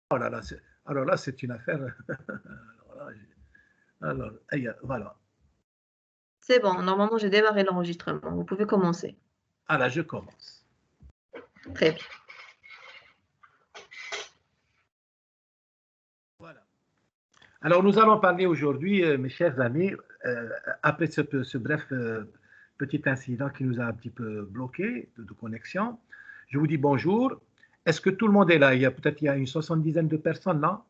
Oh là là, alors là, c'est une affaire. Aïe, voilà. C'est bon, normalement, j'ai démarré l'enregistrement. Vous pouvez commencer. Ah là, je commence. Très bien. Voilà. Alors, nous allons parler aujourd'hui, mes chers amis, après ce bref petit incident qui nous a un petit peu bloqué de connexion. Je vous dis bonjour. Est-ce que tout le monde est là? Il y a une 70aine de personnes là.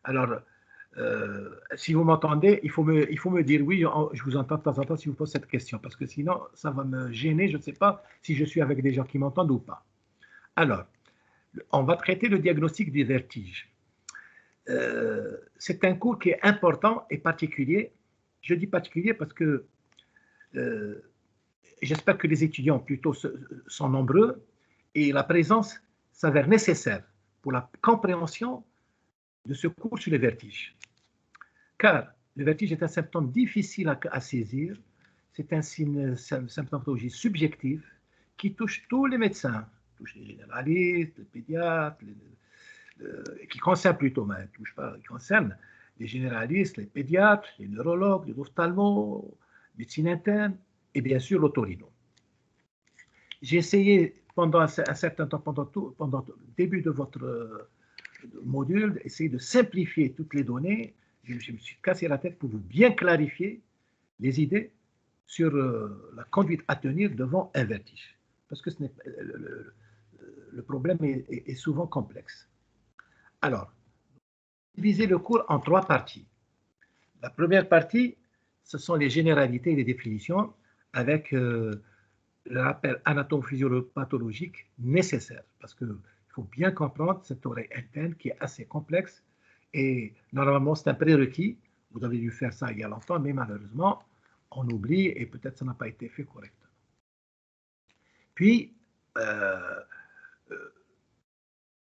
Alors, si vous m'entendez, il faut me dire oui, je vous entends de temps en temps si vous posez cette question, parce que sinon, ça va me gêner. Je ne sais pas si je suis avec des gens qui m'entendent ou pas. Alors, on va traiter le diagnostic du vertige. C'est un cours qui est important et particulier. Je dis particulier parce que euh, j'espère que les étudiants plutôt sont nombreux et la présence s'avère nécessaire pour la compréhension de ce cours sur les vertiges. Car le vertige est un symptôme difficile à saisir, c'est un symptomatologie subjective qui touche tous les médecins, touche les généralistes, les pédiatres, qui concerne plutôt, mais touche pas, qui concerne les généralistes, les pédiatres, les neurologues, les ophtalmos, médecine interne et bien sûr l'otorino. J'ai essayé pendant un certain temps, pendant le début de votre module, d'essayer de simplifier toutes les données. Je me suis cassé la tête pour vous bien clarifier les idées sur la conduite à tenir devant un vertige. Parce que le problème est souvent complexe. Alors, diviser le cours en trois parties. La première partie, ce sont les généralités et les définitions avec le rappel anatomo-physiopathologique nécessaire. Parce qu'il faut bien comprendre cette oreille interne qui est assez complexe et normalement c'est un prérequis. Vous avez dû faire ça il y a longtemps, mais malheureusement, on oublie et peut-être ça n'a pas été fait correctement. Puis, euh, euh,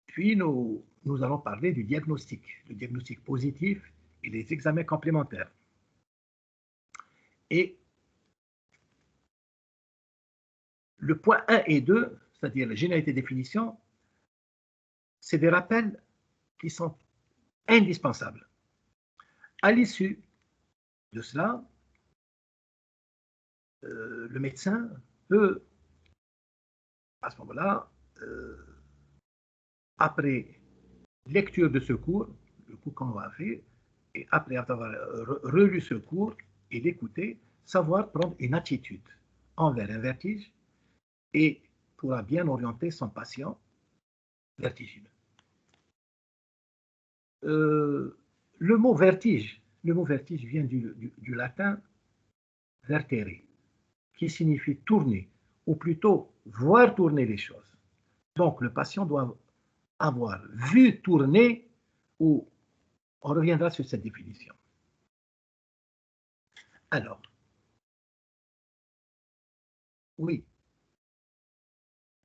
puis nous allons parler du diagnostic, le diagnostic positif et les examens complémentaires. Et le point 1 et 2, c'est-à-dire la généralité définition, c'est des rappels qui sont indispensables. À l'issue de cela, le médecin peut, à ce moment-là, après lecture de ce cours, le cours qu'on va faire, et après avoir relu ce cours et l'écouter, savoir prendre une attitude envers un vertige et pourra bien orienter son patient vertigineux. Le mot vertige vient du latin vertere, qui signifie tourner, ou plutôt voir tourner les choses. Donc, le patient doit avoir vu tourner, ou on reviendra sur cette définition. Alors, oui,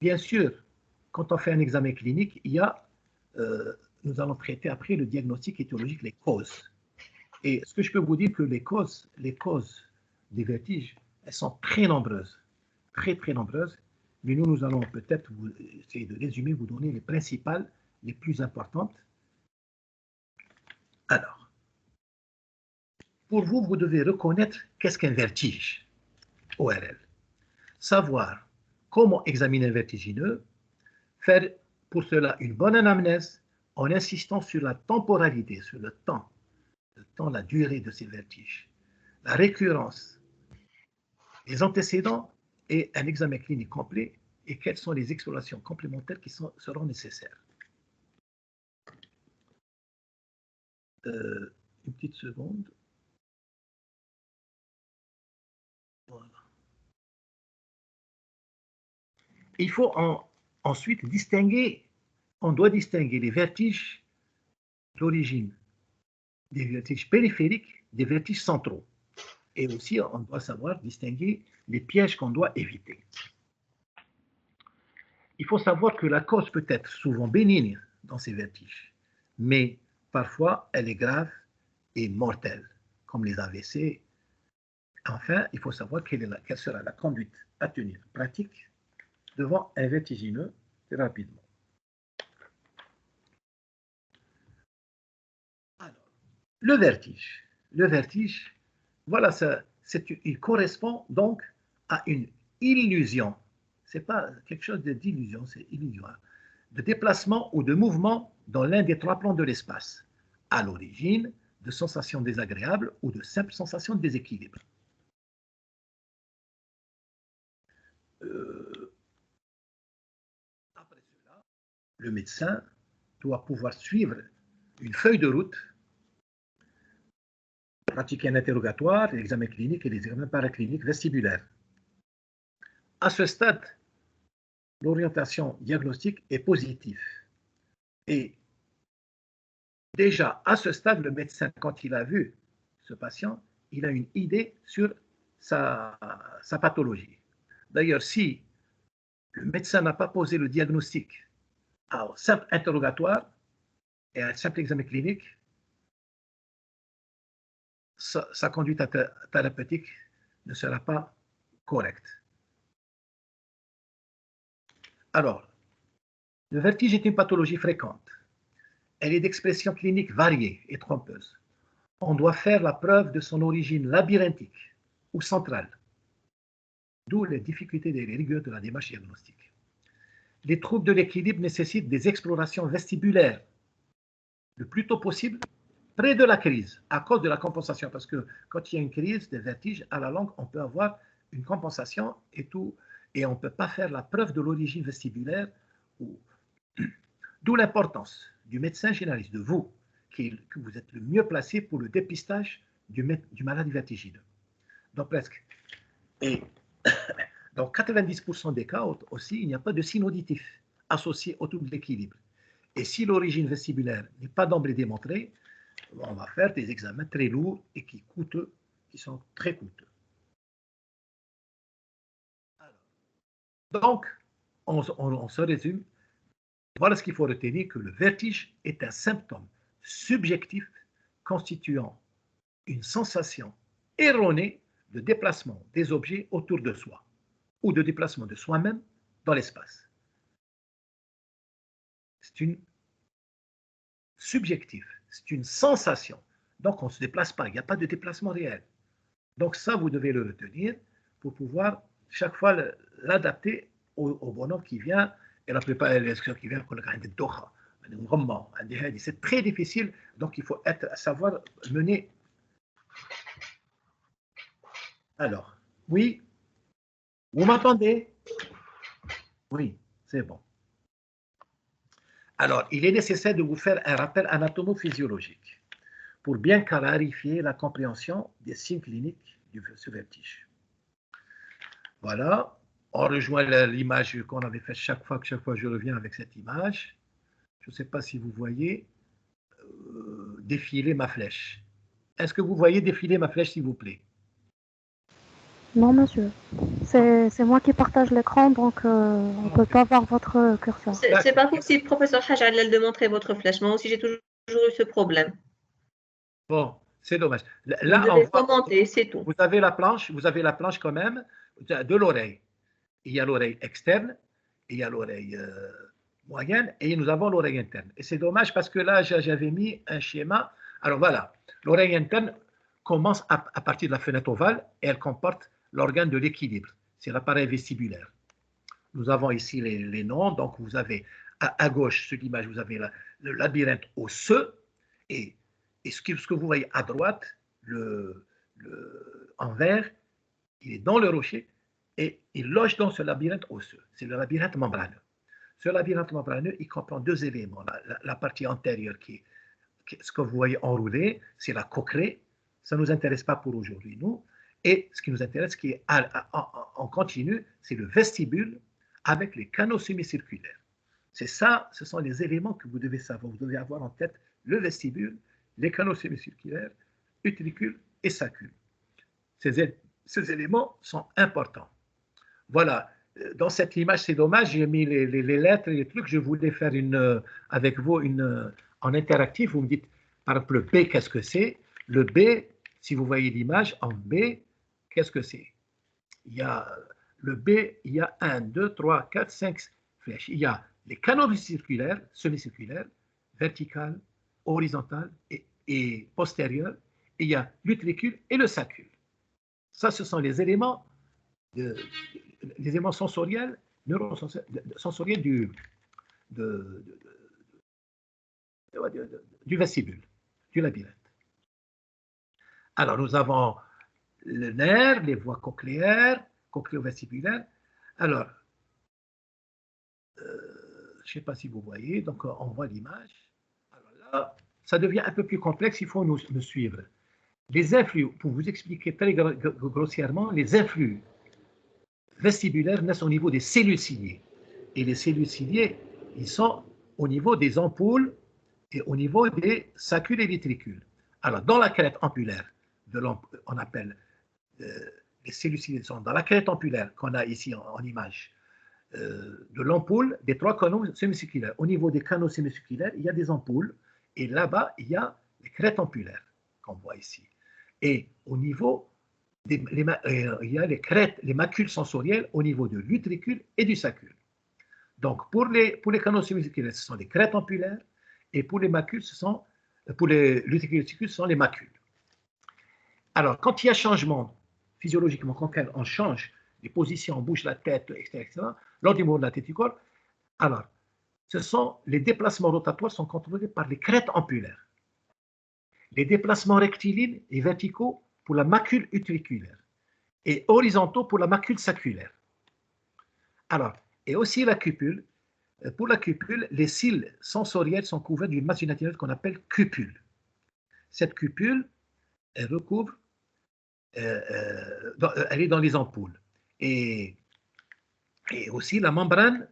bien sûr, quand on fait un examen clinique, nous allons traiter après le diagnostic étiologique, les causes. Et ce que je peux vous dire que les causes des vertiges, elles sont très nombreuses, très nombreuses. Mais nous allons peut-être essayer de résumer, vous donner les principales, les plus importantes. Alors, pour vous, vous devez reconnaître qu'est-ce qu'un vertige, ORL. Savoir comment examiner un vertigineux, faire pour cela une bonne anamnèse en insistant sur la temporalité, sur le temps, la durée de ces vertiges, la récurrence, les antécédents et un examen clinique complet et quelles sont les explorations complémentaires qui seront nécessaires. Une petite seconde. Voilà. Il faut ensuite on doit distinguer les vertiges d'origine, des vertiges périphériques, des vertiges centraux. Et aussi, on doit savoir distinguer les pièges qu'on doit éviter. Il faut savoir que la cause peut être souvent bénigne dans ces vertiges, mais parfois elle est grave et mortelle, comme les AVC. Enfin, il faut savoir quelle sera la conduite à tenir pratique devant un vertigineux rapidement. Le vertige. Le vertige, voilà, il correspond donc à une illusion. Ce n'est pas quelque chose d'illusion, c'est illusion. De déplacement ou de mouvement dans l'un des trois plans de l'espace, à l'origine de sensations désagréables ou de simples sensations de déséquilibre. Après cela, le médecin doit pouvoir suivre une feuille de route, pratiquer un interrogatoire, l'examen clinique et les examens paracliniques vestibulaires. À ce stade, l'orientation diagnostique est positive. Et déjà, à ce stade, le médecin, quand il a vu ce patient, il a une idée sur sa pathologie. D'ailleurs, si le médecin n'a pas posé le diagnostic à un simple interrogatoire et à un simple examen clinique, sa conduite thérapeutique ne sera pas correcte. Alors, le vertige est une pathologie fréquente. Elle est d'expression clinique variée et trompeuse. On doit faire la preuve de son origine labyrinthique ou centrale, d'où les difficultés et les rigueurs de la démarche diagnostique. Les troubles de l'équilibre nécessitent des explorations vestibulaires le plus tôt possible, près de la crise, à cause de la compensation, parce que quand il y a une crise de vertige, à la longue, on peut avoir une compensation et tout, et on ne peut pas faire la preuve de l'origine vestibulaire. D'où l'importance du médecin généraliste, de vous, que vous êtes le mieux placé pour le dépistage du malade vertigineux. Donc presque. Et dans 90% des cas aussi, il n'y a pas de signe auditif associé au trouble de l'équilibre. Et si l'origine vestibulaire n'est pas d'emblée démontrée, on va faire des examens très lourds et qui sont très coûteux. Donc, on se résume. Voilà ce qu'il faut retenir, que le vertige est un symptôme subjectif constituant une sensation erronée de déplacement des objets autour de soi ou de déplacement de soi-même dans l'espace. C'est une subjectif, c'est une sensation. Donc on ne se déplace pas, il n'y a pas de déplacement réel. Donc ça, vous devez le retenir pour pouvoir chaque fois l'adapter au bonhomme qui vient. Et la plupart des gens qui viennent, c'est très difficile, donc il faut savoir mener. Alors, oui, vous m'entendez? Oui, c'est bon. Alors, il est nécessaire de vous faire un rappel anatomo-physiologique pour bien clarifier la compréhension des signes cliniques du vertige. Voilà, on rejoint l'image qu'on avait faite chaque fois je reviens avec cette image. Je ne sais pas si vous voyez défiler ma flèche. Est-ce que vous voyez défiler ma flèche, s'il vous plaît? Non, monsieur. C'est moi qui partage l'écran, donc on ne peut pas voir votre curseur. C'est pas possible, professeur Hajjal, de montrer votre flèche. Moi aussi, j'ai toujours eu ce problème. Bon, c'est dommage. Là, vous devez commenter, c'est tout. Vous avez la planche quand même de l'oreille. Il y a l'oreille externe, il y a l'oreille moyenne, et nous avons l'oreille interne. Et c'est dommage parce que là, j'avais mis un schéma. Alors voilà, l'oreille interne commence à partir de la fenêtre ovale et elle comporte l'organe de l'équilibre. C'est l'appareil vestibulaire. Nous avons ici les noms. Donc, vous avez à gauche, sur l'image, vous avez le labyrinthe osseux. Et ce que vous voyez à droite, en vert, il est dans le rocher et il loge dans ce labyrinthe osseux. C'est le labyrinthe membraneux. Ce labyrinthe membraneux, il comprend deux éléments. La partie antérieure, ce que vous voyez enroulé, c'est la cochlée. Ça ne nous intéresse pas pour aujourd'hui, nous. Et ce qui nous intéresse, qui est en continu, c'est le vestibule avec les canaux semi-circulaires. C'est ça, ce sont les éléments que vous devez savoir. Vous devez avoir en tête le vestibule, les canaux semi-circulaires, utricule et sacule. Ces éléments sont importants. Voilà, dans cette image, c'est dommage, j'ai mis les lettres et les trucs. Je voulais faire avec vous en interactif. Vous me dites, par exemple, le B, qu'est-ce que c'est? Le B, si vous voyez l'image, en B, qu'est-ce que c'est? Il y a le B, il y a 1, 2, 3, 4, 5 flèches. Il y a les canaux circulaires, semi-circulaires, verticales, horizontales et et postérieur, et il y a l'utricule et le sacule. Ça, ce sont les éléments sensoriels, neurosensoriels du vestibule, du labyrinthe. Alors, nous avons le nerf, les voies cochléaires, cochléo-vestibulaires. Alors, je ne sais pas si vous voyez, donc on voit l'image. Alors là, ça devient un peu plus complexe, il faut nous suivre. Les influx, pour vous expliquer très grossièrement, les influx vestibulaires naissent au niveau des cellules ciliées. Et les cellules ciliées, ils sont au niveau des ampoules et au niveau des saccules et vitricules. Alors, dans la crête ampulaire, on appelle les cellules ciliées sont dans la crête ampulaire qu'on a ici en image de l'ampoule des trois canaux sémisculaires. Au niveau des canaux sémisculaires, il y a des ampoules et là-bas, il y a les crêtes ampulaires qu'on voit ici. Et au niveau il y a les macules sensorielles au niveau de l'utricule et du sacule. Donc, pour les canaux sémisculaires, ce sont les crêtes ampulaires et pour les macules, pour l'utricule et le sacule, ce sont les macules. Alors, quand il y a changement, physiologiquement, quand on change les positions, on bouge la tête, etc., lors du mouvement de la tête du corps, alors, les déplacements rotatoires sont contrôlés par les crêtes ampulaires. Les déplacements rectilignes et verticaux pour la macule utriculaire et horizontaux pour la macule saculaire. Alors, et aussi la cupule. Pour la cupule, les cils sensoriels sont couverts d'une masse naturelle qu'on appelle cupule. Cette cupule, elle recouvre, elle est dans les ampoules. Et aussi la membrane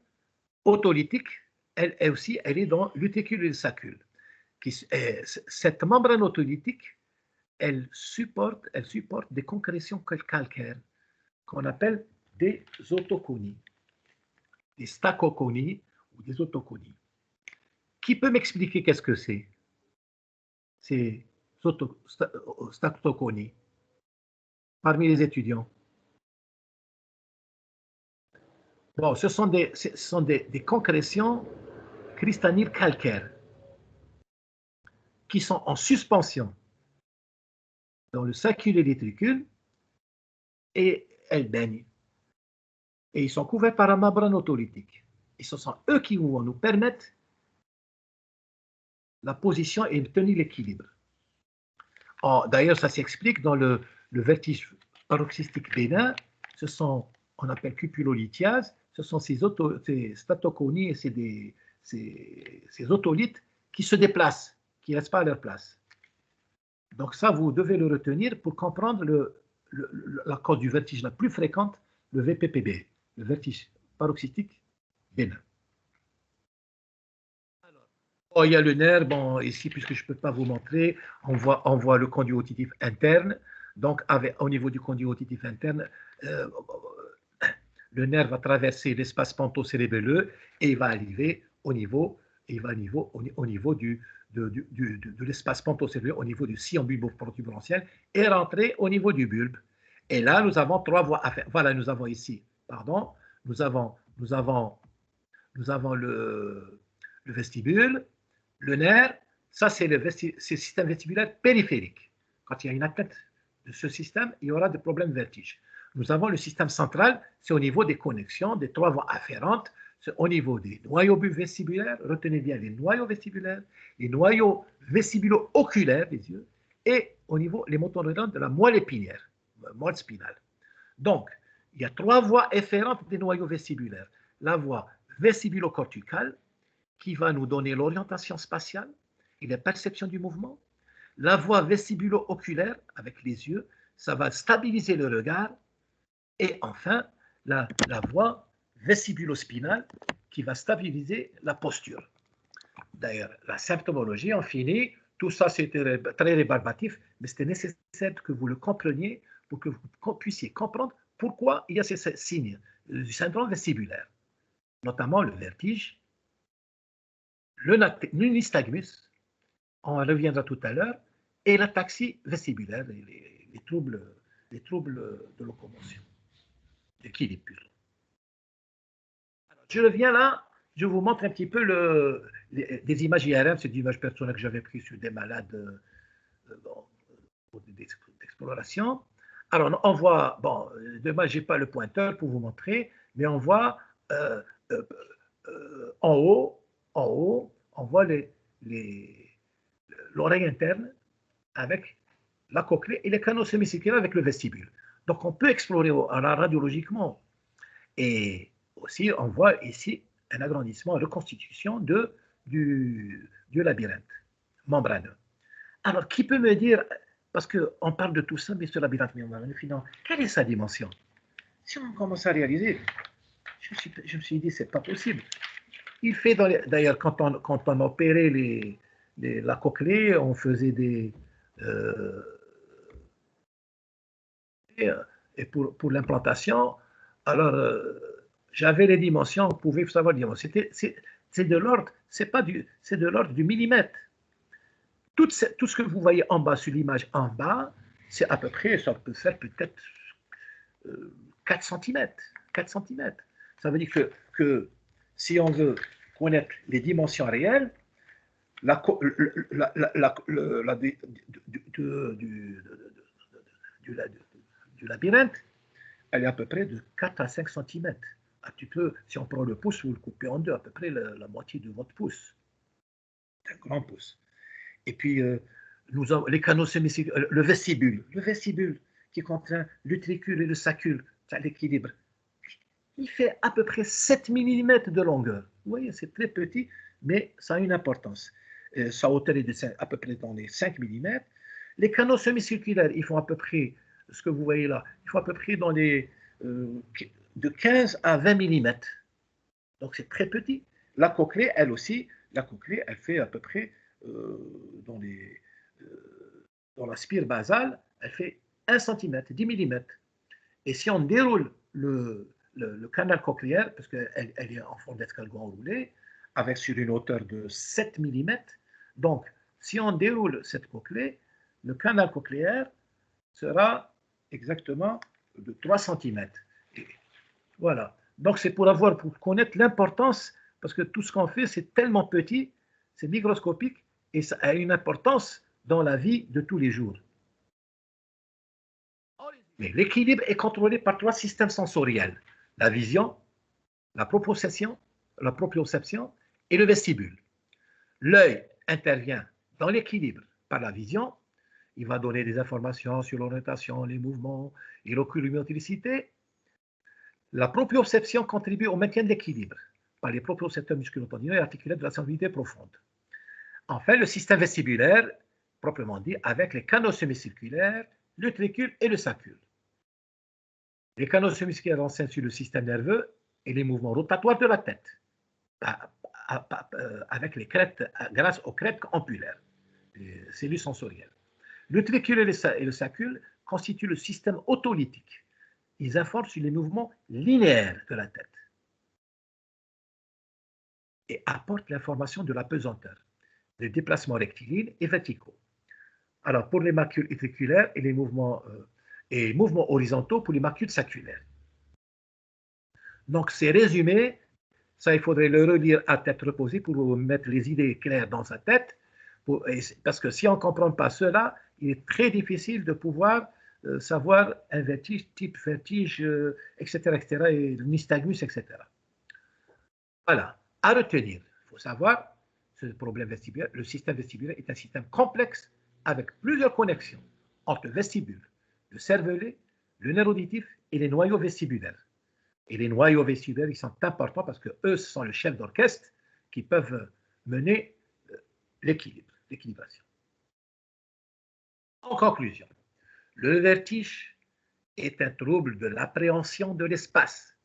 otolytique, elle est dans l'utricule et le sacule. Cette membrane otolytique, elle supporte des concrétions calcaires qu'on appelle des autoconies, des stachoconies ou des autoconies. Qui peut m'expliquer qu'est-ce que c'est, ces stachoconies, parmi les étudiants? Bon, ce sont des concrétions cristallines calcaires qui sont en suspension dans le sacule et l'utricule et elles baignent. Et ils sont couverts par la membrane otolytique. Et ce sont eux qui vont nous permettre la position et de tenir l'équilibre. D'ailleurs, ça s'explique dans le vertige paroxystique bénin. On appelle cupulolithiase. Ce sont ces statoconies et ces otolithes qui se déplacent, qui ne restent pas à leur place. Donc ça, vous devez le retenir pour comprendre la cause du vertige la plus fréquente, le VPPB, le vertige paroxystique bénin. Il y a le nerf, bon, ici, puisque je ne peux pas vous montrer, on voit le conduit auditif interne. Donc, au niveau du conduit auditif interne, le nerf va traverser l'espace pantocérébelleux et il va arriver au niveau de l'espace pantocérébelleux, au niveau du sillon bulbo-protubérantiel et rentrer au niveau du bulbe. Et là, nous avons trois voies à faire. Voilà, nous avons ici, nous avons le vestibule, le nerf, ça c'est le système vestibulaire périphérique. Quand il y a une atteinte de ce système, il y aura des problèmes de vertige. Nous avons le système central, c'est au niveau des connexions, des trois voies afférentes, c'est au niveau des noyaux vestibulaires, retenez bien les noyaux vestibulaires, les noyaux vestibulo-oculaires des yeux, et au niveau, les moteurs neurones de la moelle épinière, moelle spinale. Donc, il y a trois voies afférentes des noyaux vestibulaires. La voie vestibulo-corticale, qui va nous donner l'orientation spatiale et la perception du mouvement. La voie vestibulo-oculaire, avec les yeux, ça va stabiliser le regard. Et enfin, la voie vestibulo-spinale, qui va stabiliser la posture. D'ailleurs, la symptomologie, en finit, tout ça c'était très rébarbatif, mais c'était nécessaire que vous le compreniez pour que vous puissiez comprendre pourquoi il y a ces signes du syndrome vestibulaire, notamment le vertige, le nystagmus, on reviendra tout à l'heure, et l'ataxie vestibulaire, les troubles de locomotion, d'équilibre plutôt. Je reviens là, je vous montre un petit peu des images IRM, c'est des images personnelles que j'avais prises sur des malades d'exploration. Alors, on voit, bon, demain, je n'ai pas le pointeur pour vous montrer, mais on voit en haut, on voit l'oreille interne avec la cochlée et les canaux semi-circulaires avec le vestibule. Donc, on peut explorer radiologiquement. Et aussi, on voit ici un agrandissement, une reconstitution du labyrinthe membraneux. Alors, qui peut me dire, parce qu'on parle de tout ça, mais ce labyrinthe membraneux, finalement, quelle est sa dimension? Si on commence à réaliser, je me suis dit, c'est pas possible. Il fait, d'ailleurs, quand on opérait la cochlée, on faisait des... et pour l'implantation, alors j'avais les dimensions, on pouvait savoir les dimensions. C'est de l'ordre, c'est de l'ordre du millimètre. Tout ce que vous voyez en bas sur l'image en bas, c'est à peu près, ça peut faire peut-être 4 cm. 4 cm. Ça veut dire que si on veut connaître les dimensions réelles, du labyrinthe, elle est à peu près de 4 à 5 cm. Un petit peu, si on prend le pouce, vous le coupez en deux, à peu près la moitié de votre pouce. C'est un grand pouce. Et puis, nous avons les canaux semi-circulaires, le vestibule qui contient l'utricule et le sacule, c'est l'équilibre. Il fait à peu près 7 mm de longueur. Vous voyez, c'est très petit, mais ça a une importance. Sa hauteur est à peu près dans les 5 mm. Les canaux semi-circulaires, ils font à peu près, ce que vous voyez là, ils font à peu près dans les, de 15 à 20 mm. Donc c'est très petit. La cochlée, elle aussi, elle fait à peu près dans la spire basale, elle fait 1 cm, 10 mm. Et si on déroule le canal cochléaire, parce qu'elle est en forme d'escargot enroulé, avec sur une hauteur de 7 mm, donc si on déroule cette cochlée, le canal cochléaire sera exactement de 3 cm. Et voilà. Donc c'est pour connaître l'importance, parce que tout ce qu'on fait, c'est tellement petit, c'est microscopique, et ça a une importance dans la vie de tous les jours. Mais l'équilibre est contrôlé par 3 systèmes sensoriels: la vision, la proprioception et le vestibule. L'œil intervient dans l'équilibre par la vision. Il va donner des informations sur l'orientation, les mouvements et l'oculomotricité. La proprioception contribue au maintien de l'équilibre par les propriocepteurs musculotendineux et articulaires de la sensibilité profonde. Enfin, le système vestibulaire, proprement dit, avec les canaux semi-circulaires, l'utricule et le sacule. Les canaux semi-circulaires renseignent sur le système nerveux et les mouvements rotatoires de la tête, avec les crêtes, grâce aux crêtes ampulaires, les cellules sensorielles. L'utricule et le sacule constituent le système autolytique. Ils informent sur les mouvements linéaires de la tête et apportent l'information de la pesanteur, des déplacements rectilignes et verticaux. Alors, pour les macules utriculaires et les mouvements horizontaux pour les macules saculaires. Donc, c'est résumé. Ça, il faudrait le relire à tête reposée pour vous mettre les idées claires dans sa tête. Parce que si on ne comprend pas cela, il est très difficile de pouvoir savoir un vertige, type vertige, etc., et le nystagmus, etc. Voilà. À retenir, il faut savoir, ce problème vestibulaire, le système vestibulaire est un système complexe avec plusieurs connexions entre le vestibule, le cervelet, le nerf auditif et les noyaux vestibulaires. Et les noyaux vestibulaires, ils sont importants parce que eux sont le chef d'orchestre qui peuvent mener l'équilibration. En conclusion, le vertige est un trouble de l'appréhension de l'espace.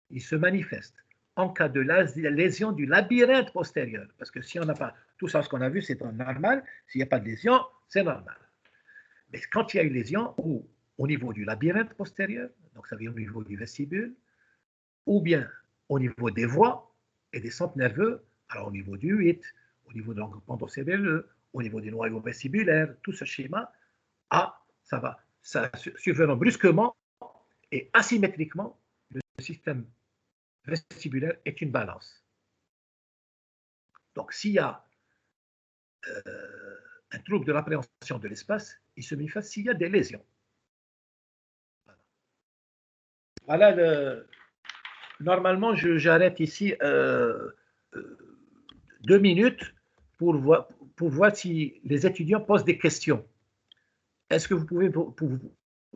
Il se manifeste en cas de lésion du labyrinthe postérieur. Parce que si on n'a pas tout ça, ce qu'on a vu, c'est normal. S'il n'y a pas de lésion, c'est normal. Mais quand il y a une lésion, ou au niveau du labyrinthe postérieur, donc ça veut dire au niveau du vestibule, ou bien au niveau des voies et des centres nerveux, alors au niveau du 8, au niveau de l'engroupement cérébelleux, au niveau des noyaux vestibulaires, tout ce schéma, ça survenant brusquement et asymétriquement, le système vestibulaire est une balance. Donc, s'il y a un trouble de l'appréhension de l'espace, il se manifeste s'il y a des lésions. Voilà, normalement, j'arrête ici 2 minutes pour voir si les étudiants posent des questions. Est-ce que vous pouvez,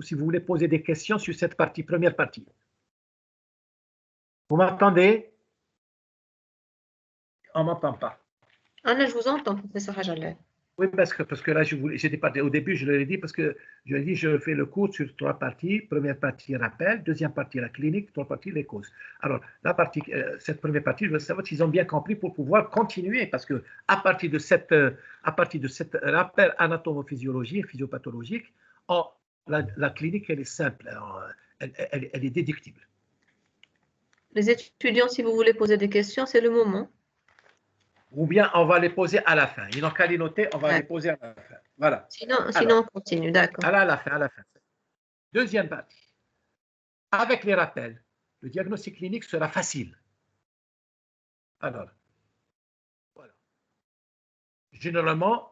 si vous voulez poser des questions sur cette partie, première partie? Vous m'entendez? On ne m'entend pas. Ah là, je vous entends, professeur Hajaleh. Oui, parce que là, j'étais pas au début, je l'ai dit, parce que je l'ai dit, je fais le cours sur 3 parties. Première partie, rappel. Deuxième partie, la clinique. Troisième partie, les causes. Alors, cette première partie, je veux savoir s'ils ont bien compris pour pouvoir continuer, parce que à partir de cette rappel anatomo-physiologie et physiopathologique, la clinique, elle est simple, elle est déductible. Les étudiants, si vous voulez poser des questions, c'est le moment. Ou bien on va les poser à la fin. Ils n'ont qu'à les noter, on va les poser à la fin. Voilà. Sinon on continue, d'accord. À la fin. Deuxième partie. Avec les rappels, le diagnostic clinique sera facile. Alors, voilà. Généralement,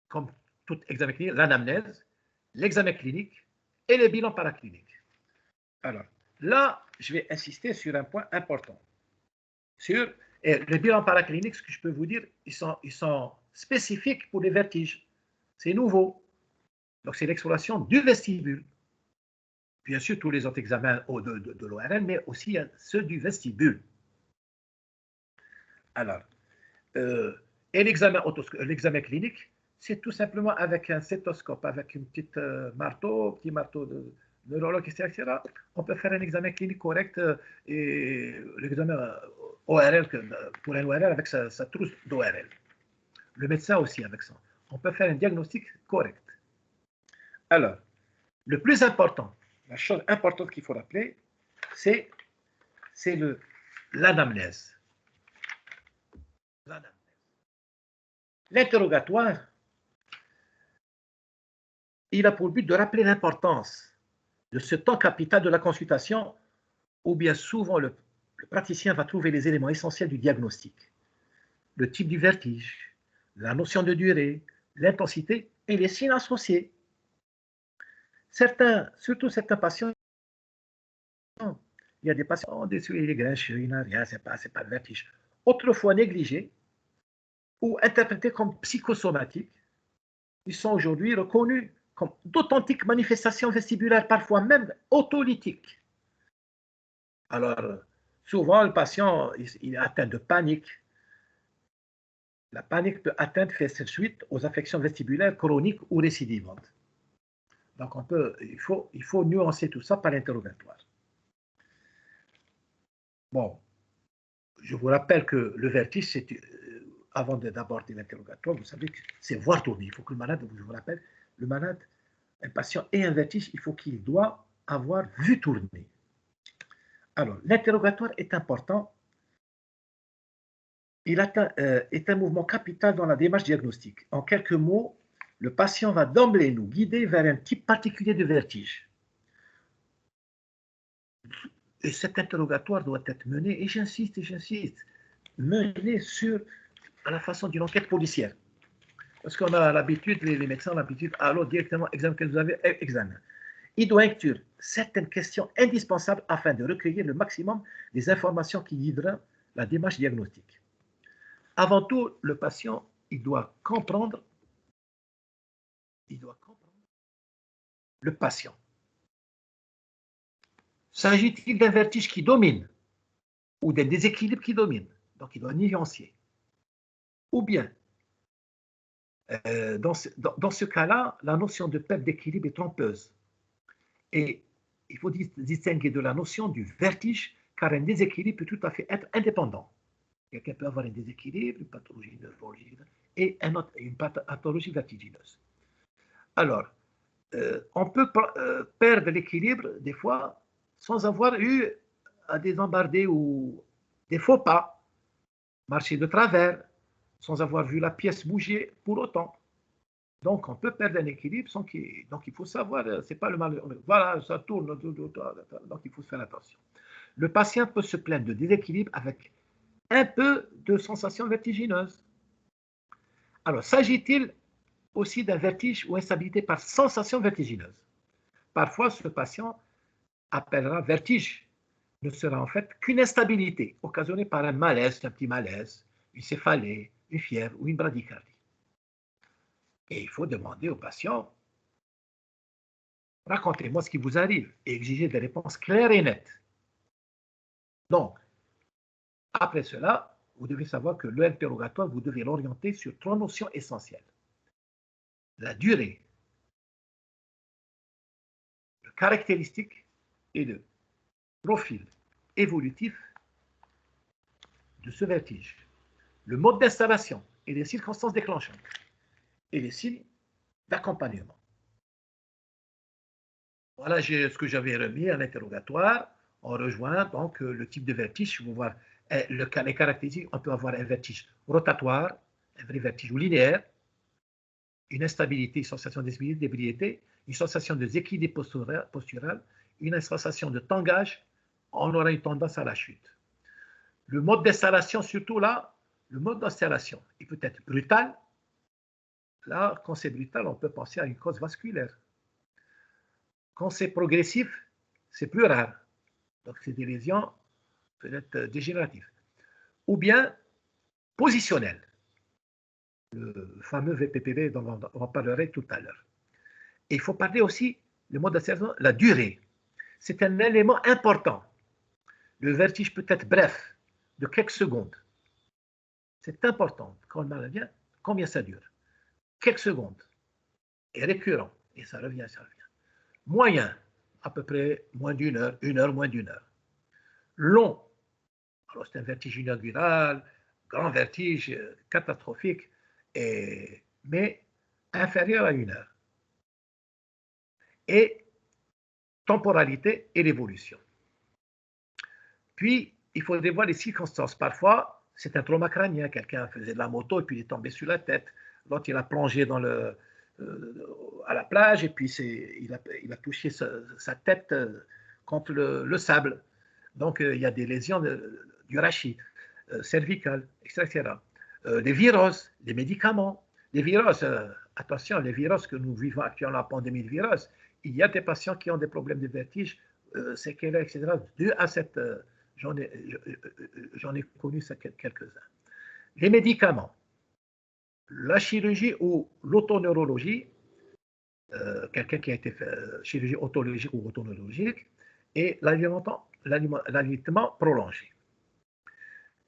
comme tout examen clinique, l'anamnèse, l'examen clinique et les bilans paracliniques. Alors, là, je vais insister sur un point important. Et les bilans paracliniques, ce que je peux vous dire, ils sont spécifiques pour les vertiges. C'est nouveau. Donc, c'est l'exploration du vestibule. Bien sûr, tous les autres examens de l'ORL, mais aussi ceux du vestibule. Alors, et l'examen clinique, c'est tout simplement avec un stéthoscope, avec une petite petit marteau de neurologue, etc. On peut faire un examen clinique correct et l'examen ORL, pour un ORL avec sa trousse d'ORL. Le médecin aussi avec ça. On peut faire un diagnostic correct. Alors, le plus important, la chose importante qu'il faut rappeler, c'est l'anamnèse. L'interrogatoire, il a pour but de rappeler l'importance de ce temps capital de la consultation où bien souvent le praticien va trouver les éléments essentiels du diagnostic. Le type du vertige, la notion de durée, l'intensité et les signes associés. Surtout certains patients, il y a des patients au-dessus, il est grincheux, il n'a rien, c'est pas le vertige. Autrefois négligés ou interprétés comme psychosomatiques, ils sont aujourd'hui reconnus comme d'authentiques manifestations vestibulaires, parfois même autolytiques. Alors, souvent, le patient il est atteint de panique. La panique peut atteindre faire suite aux affections vestibulaires chroniques ou récidivantes. Donc, il faut nuancer tout ça par l'interrogatoire. Bon, je vous rappelle que le vertige, avant d'aborder l'interrogatoire, vous savez que c'est voir tourner. Il faut que le malade, je vous rappelle, le malade, un patient ait un vertige, il faut qu'il doit avoir vu tourner. Alors, l'interrogatoire est important. Il est un mouvement capital dans la démarche diagnostique. En quelques mots, le patient va d'emblée nous guider vers un type particulier de vertige. Et cet interrogatoire doit être mené, et j'insiste, mené à la façon d'une enquête policière. Parce qu'on a l'habitude, les médecins ont l'habitude, alors directement, examen que vous avez, examen. Il doit inclure certaines questions indispensables afin de recueillir le maximum des informations qui guideront la démarche diagnostique. Avant tout, le patient, il doit comprendre le patient. S'agit-il d'un vertige qui domine ou d'un déséquilibre qui domine? Donc, il doit nuancer. Ou bien, dans ce cas-là, la notion de perte d'équilibre est trompeuse. Et il faut distinguer de la notion du vertige, car un déséquilibre peut tout à fait être indépendant. Quelqu'un peut avoir un déséquilibre, une pathologie neurologique et une pathologie vertigineuse. Alors, on peut perdre l'équilibre des fois sans avoir eu à des embardés ou des faux pas, marcher de travers, sans avoir vu la pièce bouger pour autant. Donc, on peut perdre un équilibre sans qu'il... Donc, il faut savoir, c'est pas le mal... Voilà, ça tourne, donc il faut faire attention. Le patient peut se plaindre de déséquilibre avec un peu de sensations vertigineuses. Alors, s'agit-il aussi d'un vertige ou instabilité par sensation vertigineuse. Parfois, ce patient appellera vertige ne sera en fait qu'une instabilité occasionnée par un malaise, un petit malaise, une céphalée, une fièvre ou une bradycardie. Et il faut demander au patient, racontez-moi ce qui vous arrive et exiger des réponses claires et nettes. Donc, après cela, vous devez savoir que l'interrogatoire, vous devez l'orienter sur 3 notions essentielles. La durée, le caractéristique et le profil évolutif de ce vertige, le mode d'installation et les circonstances déclenchantes et les signes d'accompagnement. Voilà ce que j'avais remis à l'interrogatoire. On rejoint donc le type de vertige. Vous voir les caractéristiques. On peut avoir un vertige rotatoire, un vrai vertige linéaire, une instabilité, une sensation d'ébriété, une sensation de déséquilibre postural, une sensation de tangage. On aura une tendance à la chute. Le mode d'installation, surtout là, le mode d'installation, il peut être brutal. Là, quand c'est brutal, on peut penser à une cause vasculaire. Quand c'est progressif, c'est plus rare. Donc, c'est des lésions peut-être dégénératives. Ou bien positionnelles. Le fameux VPPV dont on en parlerait tout à l'heure. Et il faut parler aussi, le mode d'installation, la durée. C'est un élément important. Le vertige peut être bref, de quelques secondes. C'est important. Quand le mal vient, combien ça dure? Quelques secondes. Et récurrent. Et ça revient, ça revient. Moyen, à peu près moins d'une heure, moins d'une heure. Long, alors c'est un vertige inaugural, grand vertige, catastrophique, mais inférieur à une heure. Et temporalité et l'évolution. Puis, il faudrait voir les circonstances. Parfois, c'est un trauma crânien. Quelqu'un faisait de la moto et puis il est tombé sur la tête. L'autre, il a plongé à la plage et puis il a touché sa tête contre le sable. Donc, il y a des lésions du rachis, cervical, etc. Les virus, les médicaments. Les virus, attention, les virus que nous vivons actuellement, la pandémie de virus, il y a des patients qui ont des problèmes de vertige, séquelles, etc. Dû à cette... J'en ai connu quelques-uns. Les médicaments, la chirurgie ou l'autoneurologie, quelqu'un qui a été fait chirurgie autologique ou autoneurologique, et l'alimentement prolongé.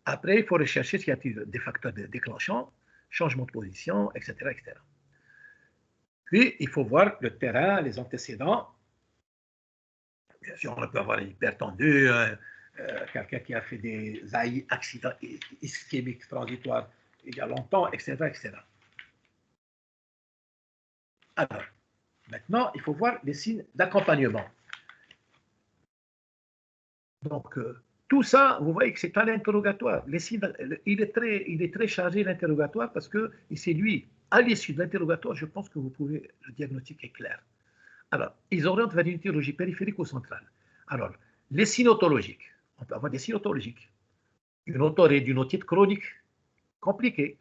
Après, il faut rechercher s'il y a des facteurs déclenchants, changement de position, etc., etc. Puis, il faut voir le terrain, les antécédents. Bien sûr, on peut avoir un hypertendu, quelqu'un qui a fait des accidents ischémiques transitoires il y a longtemps, etc., etc. Alors, maintenant, il faut voir les signes d'accompagnement. Donc, tout ça, vous voyez que c'est un interrogatoire. Il est très chargé, l'interrogatoire, parce que c'est lui, à l'issue de l'interrogatoire, je pense que le diagnostic est clair. Alors, ils orientent vers une étiologie périphérique ou centrale. Alors, les signes otologiques, on peut avoir des signes otologiques. Une otorrhée d'une otite chronique compliquée,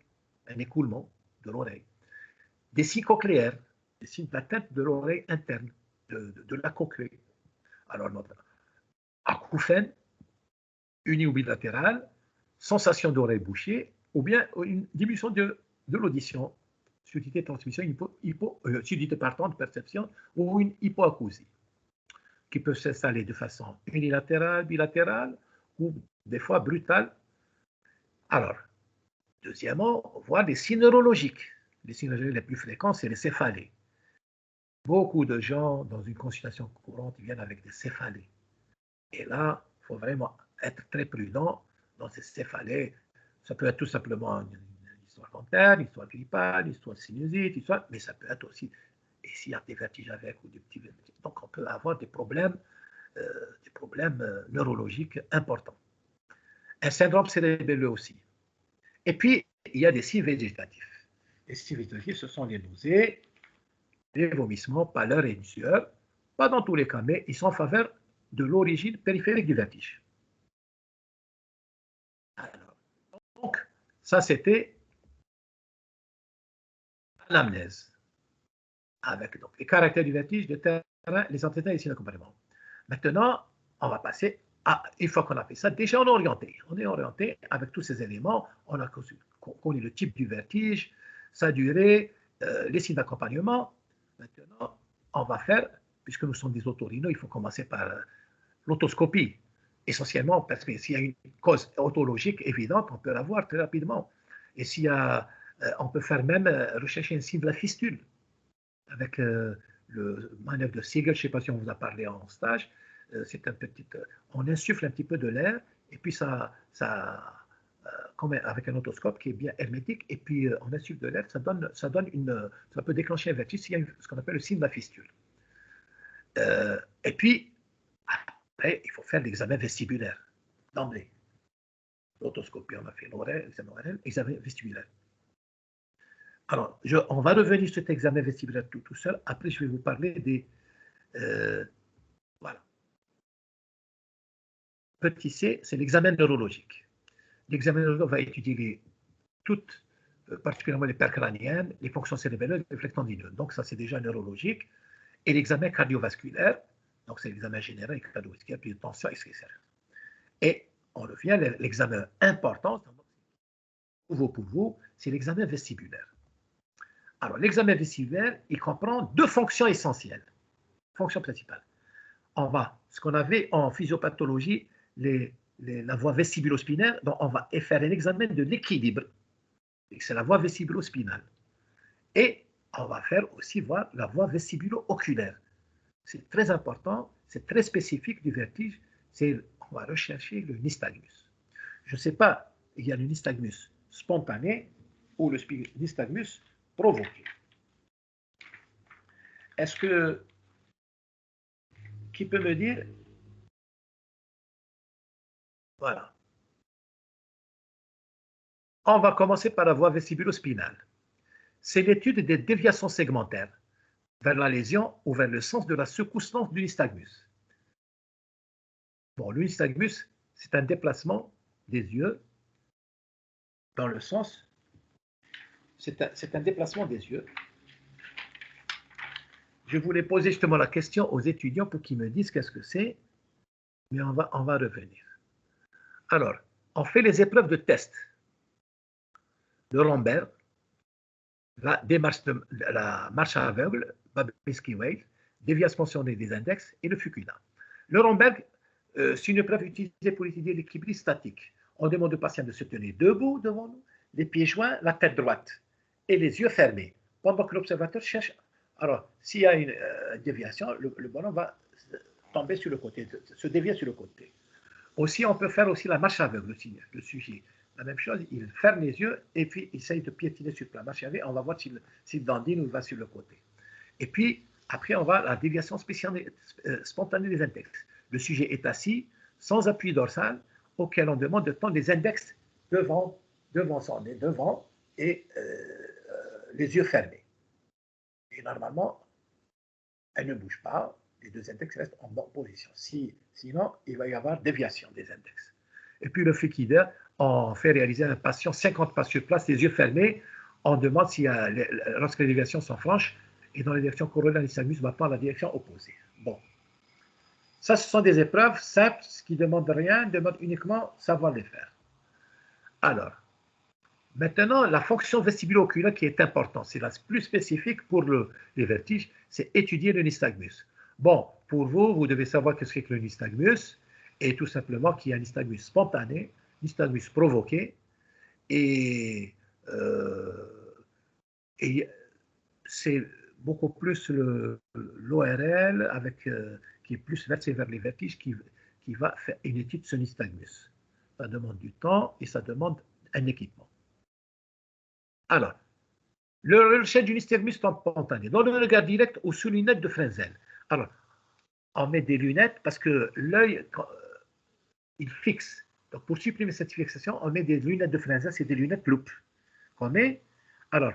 un écoulement de l'oreille. Des signes cochléaires, des signes d'atteinte de l'oreille interne, de la cochlée. Alors, notre acouphène, unie bilatérale, sensation d'oreille bouchée, ou bien une diminution de l'audition, surdité de transmission, surdité partante de perception, ou une hypoacousie, qui peut s'installer de façon unilatérale, bilatérale, ou des fois brutale. Alors, deuxièmement, voir les signes neurologiques. Les signes neurologiques les plus fréquents, c'est les céphalées. Beaucoup de gens, dans une consultation courante, viennent avec des céphalées. Et là, il faut vraiment être très prudent dans ces céphalées. Ça peut être tout simplement une histoire dentaire, une histoire grippale, une histoire de sinusite, mais ça peut être aussi, et s'il y a des vertiges avec ou des petits vertiges. Donc, on peut avoir des problèmes neurologiques importants. Un syndrome cérébelleux aussi. Et puis, il y a des signes végétatifs. Les signes végétatifs, ce sont les nausées, les vomissements, pâleur et une sueur. Pas dans tous les cas, mais ils sont en faveur de l'origine périphérique du vertige. Alors, donc, ça c'était l'anamnèse, avec donc, les caractères du vertige, le terrain, les antécédents et les signes d'accompagnement. Maintenant, on va passer à, une fois qu'on a fait ça, déjà on est orienté. On est orienté avec tous ces éléments. On a connu le type du vertige, sa durée, les signes d'accompagnement. Maintenant, on va faire, puisque nous sommes des otorhinos, il faut commencer par l'autoscopie. Essentiellement, parce que s'il y a une cause autologique évidente, on peut la voir très rapidement. Et s'il y a, on peut faire même rechercher un signe de la fistule avec le manœuvre de Siegel, je ne sais pas si on vous a parlé en stage, c'est un petit, on insuffle un petit peu de l'air et puis ça comme avec un otoscope qui est bien hermétique et puis on insuffle de l'air, ça peut déclencher un vertige s'il y a ce qu'on appelle le signe de la fistule. Et puis après, il faut faire l'examen vestibulaire d'emblée. L'autoscopie, on a fait l'examen vestibulaire. Alors, on va revenir sur cet examen vestibulaire tout seul. Après, je vais vous parler des... voilà. Petit c, c'est l'examen neurologique. L'examen neurologique va étudier toutes, particulièrement les paires crâniennes, les fonctions cérébrales, les réflexes tendineux. Donc, ça, c'est déjà neurologique. Et l'examen cardiovasculaire, donc c'est l'examen général cardiovasculaire, puis de tension, etc. Et on revient à l'examen important, pour vous, c'est l'examen vestibulaire. Alors, l'examen vestibulaire, il comprend deux fonctions essentielles, fonctions principales. On va, ce qu'on avait en physiopathologie, la voie vestibulo-spinaire, donc on va faire un examen de l'équilibre, c'est la voie vestibulo-spinale. Et on va faire aussi voir la voie vestibulo-oculaire. C'est très important, c'est très spécifique du vertige, on va rechercher le nystagmus. Je ne sais pas, il y a le nystagmus spontané ou le nystagmus provoqué. Est-ce que... Qui peut me dire? Voilà. On va commencer par la voie vestibulo-spinale. C'est l'étude des déviations segmentaires vers la lésion ou vers le sens de la secousse-lente du nystagmus. Bon, le nystagmus, c'est un déplacement des yeux dans le sens... C'est un déplacement des yeux. Je voulais poser justement la question aux étudiants pour qu'ils me disent qu'est-ce que c'est, mais on va revenir. Alors, on fait les épreuves de test. Le Romberg, la marche aveugle, Babinski-Weill, déviation pensionnée des index et le Fukuda. Le Romberg, c'est une épreuve utilisée pour étudier l'équilibre statique. On demande au patient de se tenir debout devant nous, les pieds joints, la tête droite et les yeux fermés, pendant que l'observateur cherche. Alors, s'il y a une déviation, le ballon va tomber sur le côté, se dévier sur le côté. Aussi, on peut faire aussi la marche aveugle, le sujet. La même chose, il ferme les yeux et puis il essaye de piétiner sur la marche aveugle. On va voir s'il dandine ou il va sur le côté. Et puis, après, on va à la déviation spontanée des index. Le sujet est assis, sans appui dorsal, auquel on demande de tendre les index devant son nez, devant, et les yeux fermés. Et normalement, elle ne bouge pas, les deux index restent en bonne position. Sinon, il va y avoir déviation des index. Et puis le Fukuda, on fait réaliser à un patient 50 pas sur place, les yeux fermés. On demande si lorsque les déviations sont franches, et dans la direction corollaire, nystagmus va pas dans la direction opposée. Bon. Ça, ce sont des épreuves simples, qui ne demandent rien, demandent uniquement savoir les faire. Alors, maintenant, la fonction vestibulo-oculaire qui est importante, c'est la plus spécifique pour les vertiges, c'est étudier le nystagmus. Bon, pour vous, vous devez savoir ce qu'est que le nystagmus, et tout simplement qu'il y a un nystagmus spontané, nystagmus provoqué, et c'est beaucoup plus l'ORL qui est plus versé vers les vertiges qui va faire une étude de ce nystagmus. Ça demande du temps et ça demande un équipement. Alors, le recherche du nystagmus spontané, dans le regard direct ou sous lunettes de Frenzel. Alors, on met des lunettes parce que l'œil, il fixe. Donc, pour supprimer cette fixation, on met des lunettes de Frenzel, c'est des lunettes loupe qu'on met. Alors,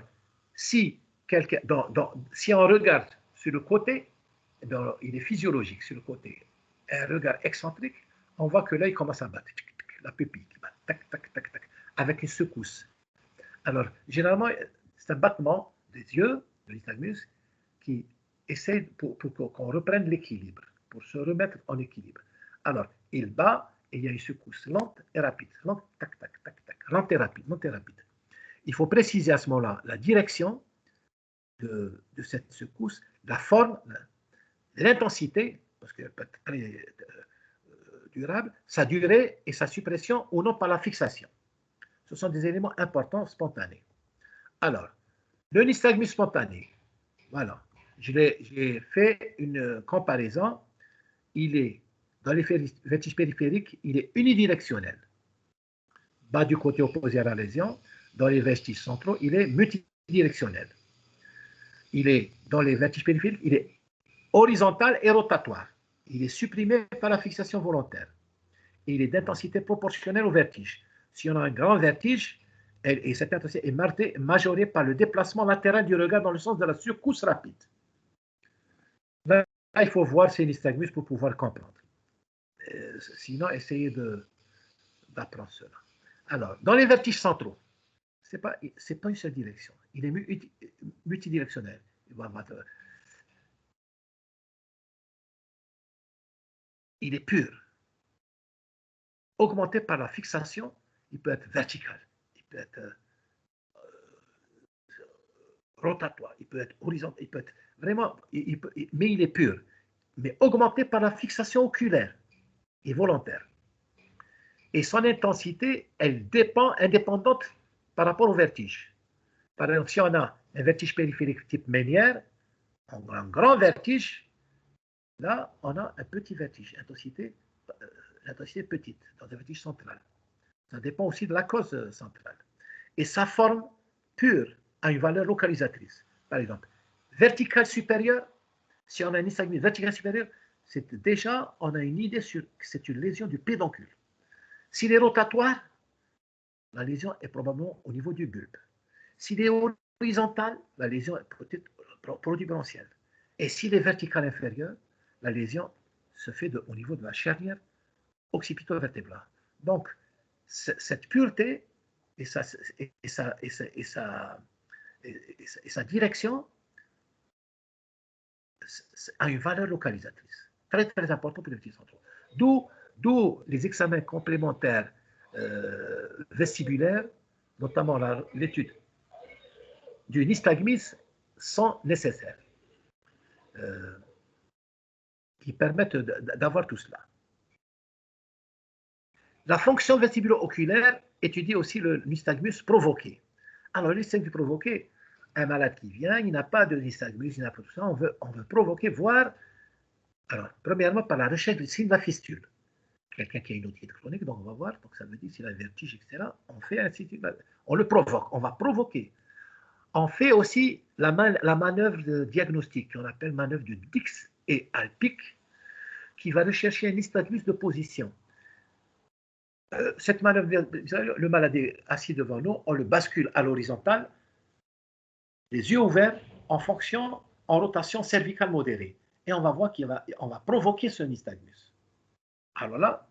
si on regarde sur le côté, il est physiologique sur le côté, un regard excentrique, on voit que l'œil commence à battre, la pupille qui bat, tac, tac, tac, tac, avec une secousse. Alors, généralement, c'est un battement des yeux, de nystagmus, qui essaie pour qu'on reprenne l'équilibre, pour se remettre en équilibre. Alors, il bat et il y a une secousse lente et rapide. Lente, tac, tac, tac, tac. Lente et rapide, lente et rapide. Il faut préciser à ce moment-là la direction de cette secousse, la forme, l'intensité, parce qu'elle peut être très durable, sa durée et sa suppression ou non par la fixation. Ce sont des éléments importants spontanés. Alors, le nystagmus spontané, voilà, j'ai fait une comparaison. Il est, dans les vertiges périphériques, il est unidirectionnel. Bas du côté opposé à la lésion. Dans les vertiges centraux, il est multidirectionnel. Il est, dans les vertiges périphériques, il est horizontal et rotatoire. Il est supprimé par la fixation volontaire. Et il est d'intensité proportionnelle au vertige. Si on a un grand vertige, et cette intensité est majorée par le déplacement latéral du regard dans le sens de la secousse rapide. Là, il faut voir ces nystagmus pour pouvoir comprendre. Sinon, essayez d'apprendre cela. Alors, dans les vertiges centraux, ce n'est pas une seule direction. Il est multidirectionnel. Il est pur. Augmenté par la fixation, il peut être vertical, il peut être rotatoire, il peut être horizontal, il peut être vraiment, mais il est pur. Mais augmenté par la fixation oculaire et volontaire. Et son intensité, elle dépend indépendante par rapport au vertige. Par exemple, si on a un vertige périphérique type Ménière, un grand vertige, là, on a un petit vertige, l'intensité petite, dans un vertige central. Ça dépend aussi de la cause centrale. Et sa forme pure a une valeur localisatrice. Par exemple, verticale supérieure, si on a un nystagmus vertical supérieur, c'est déjà, on a une idée sur que c'est une lésion du pédoncule. S'il est rotatoire, la lésion est probablement au niveau du bulbe. S'il est horizontal, la lésion est protubérantielle. Et s'il est vertical inférieur, la lésion se fait au niveau de la charnière occipito-vertébrale. Donc, cette pureté et sa direction a une valeur localisatrice. Très, très important pour les petits centraux. D'où les examens complémentaires vestibulaires, notamment l'étude du nystagmus, sont nécessaires, qui permettent d'avoir tout cela. La fonction vestibulo-oculaire étudie aussi le nystagmus provoqué. Alors, le nystagmus provoqué, un malade qui vient, il n'a pas de nystagmus, il n'a pas tout ça, on veut provoquer, voir, alors, premièrement, par la recherche du signe de la fistule. Quelqu'un qui a une otite chronique, donc on va voir, donc ça veut dire s'il a un vertige, etc. On fait un signe, on le provoque, on va provoquer. On fait aussi la manœuvre de diagnostic, qu'on appelle manœuvre de Dix et Alpic, qui va rechercher un nystagmus de position. Cette manœuvre, le malade est assis devant nous, on le bascule à l'horizontale, les yeux ouverts, en rotation cervicale modérée. Et on va voir qu'on va provoquer ce nystagmus. Alors là,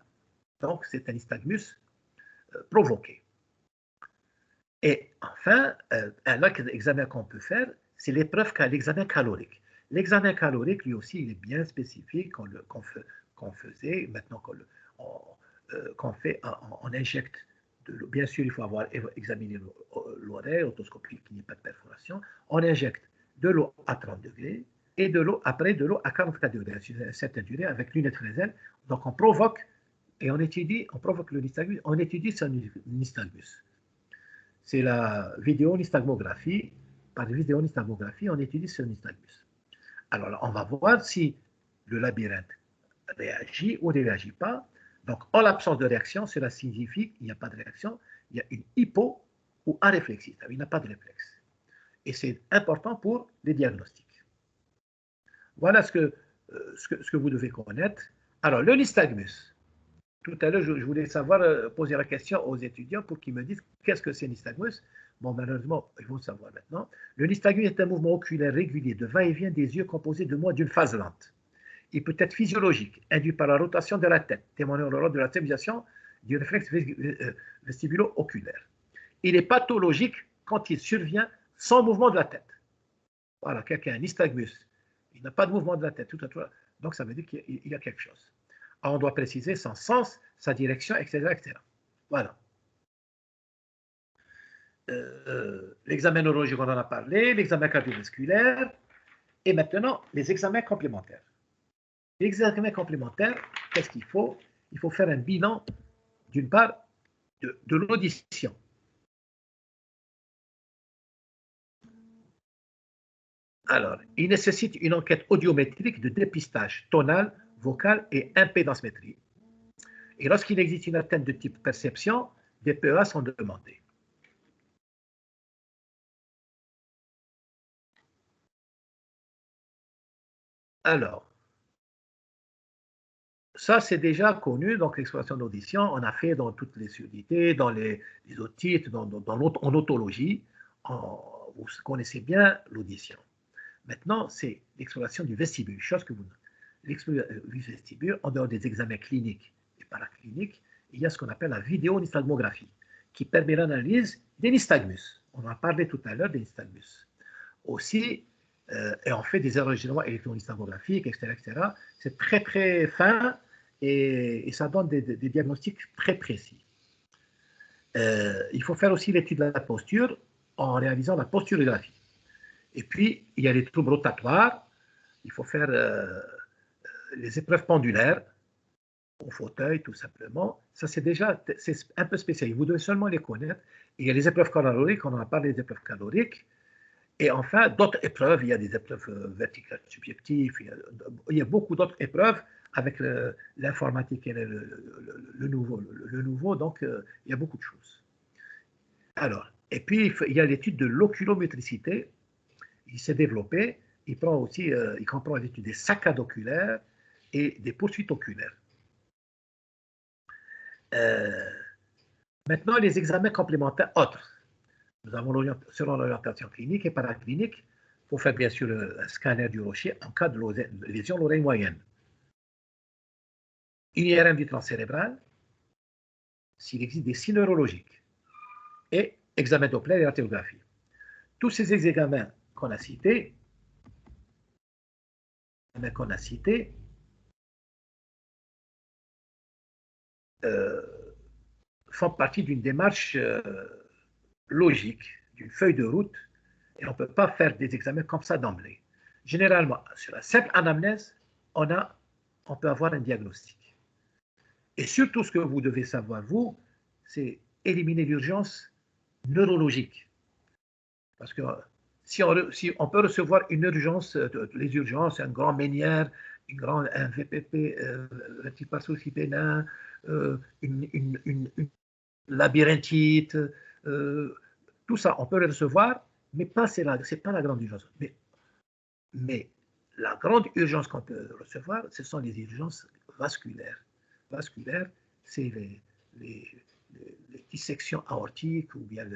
donc c'est un nystagmus provoqué. Et enfin, un autre examen qu'on peut faire, c'est l'examen calorique. L'examen calorique, lui aussi, il est bien spécifique, qu'on faisait, maintenant qu'on fait, on injecte de l'eau. Bien sûr, il faut avoir examiné l'oreille, otoscopie, qu'il n'y ait pas de perforation. On injecte de l'eau à 30 degrés et après de l'eau à 44 degrés, à une certaine durée, avec lunettes Fresnel. Donc on provoque, et on provoque le nystagmus, on étudie ce nystagmus. C'est la vidéonystagmographie. Par vidéonystagmographie, on étudie ce nystagmus. Alors là, on va voir si le labyrinthe réagit ou ne réagit pas. Donc, en l'absence de réaction, cela signifie qu'il n'y a pas de réaction, il y a une hypo ou aréflexie, il n'y a pas de réflexe. Et c'est important pour les diagnostics. Voilà ce que vous devez connaître. Alors, le nystagmus. Tout à l'heure, je voulais poser la question aux étudiants pour qu'ils me disent qu'est-ce que c'est nystagmus. Bon, malheureusement, ils vont le savoir maintenant. Le nystagmus est un mouvement oculaire régulier de va-et-vient des yeux composé de moins d'une phase lente. Il peut être physiologique, induit par la rotation de la tête, témoignant le rôle de la stabilisation du réflexe vestibulo-oculaire. Il est pathologique quand il survient sans mouvement de la tête. voilà, quelqu'un a un nystagmus, il n'a pas de mouvement de la tête, donc ça veut dire qu'il y a quelque chose. Alors, on doit préciser son sens, sa direction, etc. etc. Voilà. L'examen neurologique, on en a parlé, l'examen cardiovasculaire, et maintenant, les examens complémentaires. Les examens complémentaires, qu'est-ce qu'il faut? Il faut faire un bilan, d'une part, de l'audition. Alors, il nécessite une enquête audiométrique de dépistage tonal, vocal et impédancemétrie. Et lorsqu'il existe une atteinte de type perception, des PEA sont demandés. Alors, ça c'est déjà connu, donc l'exploration d'audition, on a fait dans toutes les surdité, dans les otites, en otologie, vous connaissez bien l'audition. Maintenant, c'est l'exploration du vestibule, chose que vous... L'exploration du vestibule, en dehors des examens cliniques et paracliniques, il y a ce qu'on appelle la vidéonystagmographie, qui permet l'analyse des nystagmus. On en a parlé tout à l'heure des nystagmus. Aussi, et on fait des enregistrements électronystagmographiques, etc. etc. C'est très, très fin et ça donne des diagnostics très précis. Il faut faire aussi l'étude de la posture en réalisant la posturographie. Et puis, il y a les troubles rotatoires. Il faut faire les épreuves pendulaires au fauteuil, tout simplement. Ça, c'est déjà un peu spécial. Vous devez seulement les connaître. Il y a les épreuves caloriques, on en a parlé des épreuves caloriques. Et enfin, d'autres épreuves. Il y a des épreuves verticales subjectives. Il y a beaucoup d'autres épreuves avec l'informatique et le nouveau. Donc, il y a beaucoup de choses. Alors, et puis, il y a l'étude de l'oculométricité. Il s'est développé. Il comprend l'étude des saccades oculaires et des poursuites oculaires. Maintenant, les examens complémentaires autres. Nous avons selon l'orientation clinique et paraclinique, il faut faire bien sûr un scanner du rocher en cas de lésion de l'oreille moyenne. Une IRM du tronc cérébral, s'il existe des signes neurologiques, et examen Doppler et artérographie. Tous ces examens qu'on a cités, font partie d'une démarche logique, d'une feuille de route, et on ne peut pas faire des examens comme ça d'emblée. Généralement, sur la simple anamnèse, on peut avoir un diagnostic. Et surtout, ce que vous devez savoir, vous, c'est éliminer l'urgence neurologique. Parce que si on peut recevoir une urgence, les urgences, un grand ménière, un VPP, vertipasso pénin, une labyrinthite, tout ça, on peut le recevoir, mais c'est pas la grande urgence. Mais la grande urgence qu'on peut recevoir, ce sont les urgences vasculaires. Vasculaires, c'est les dissections aortiques ou bien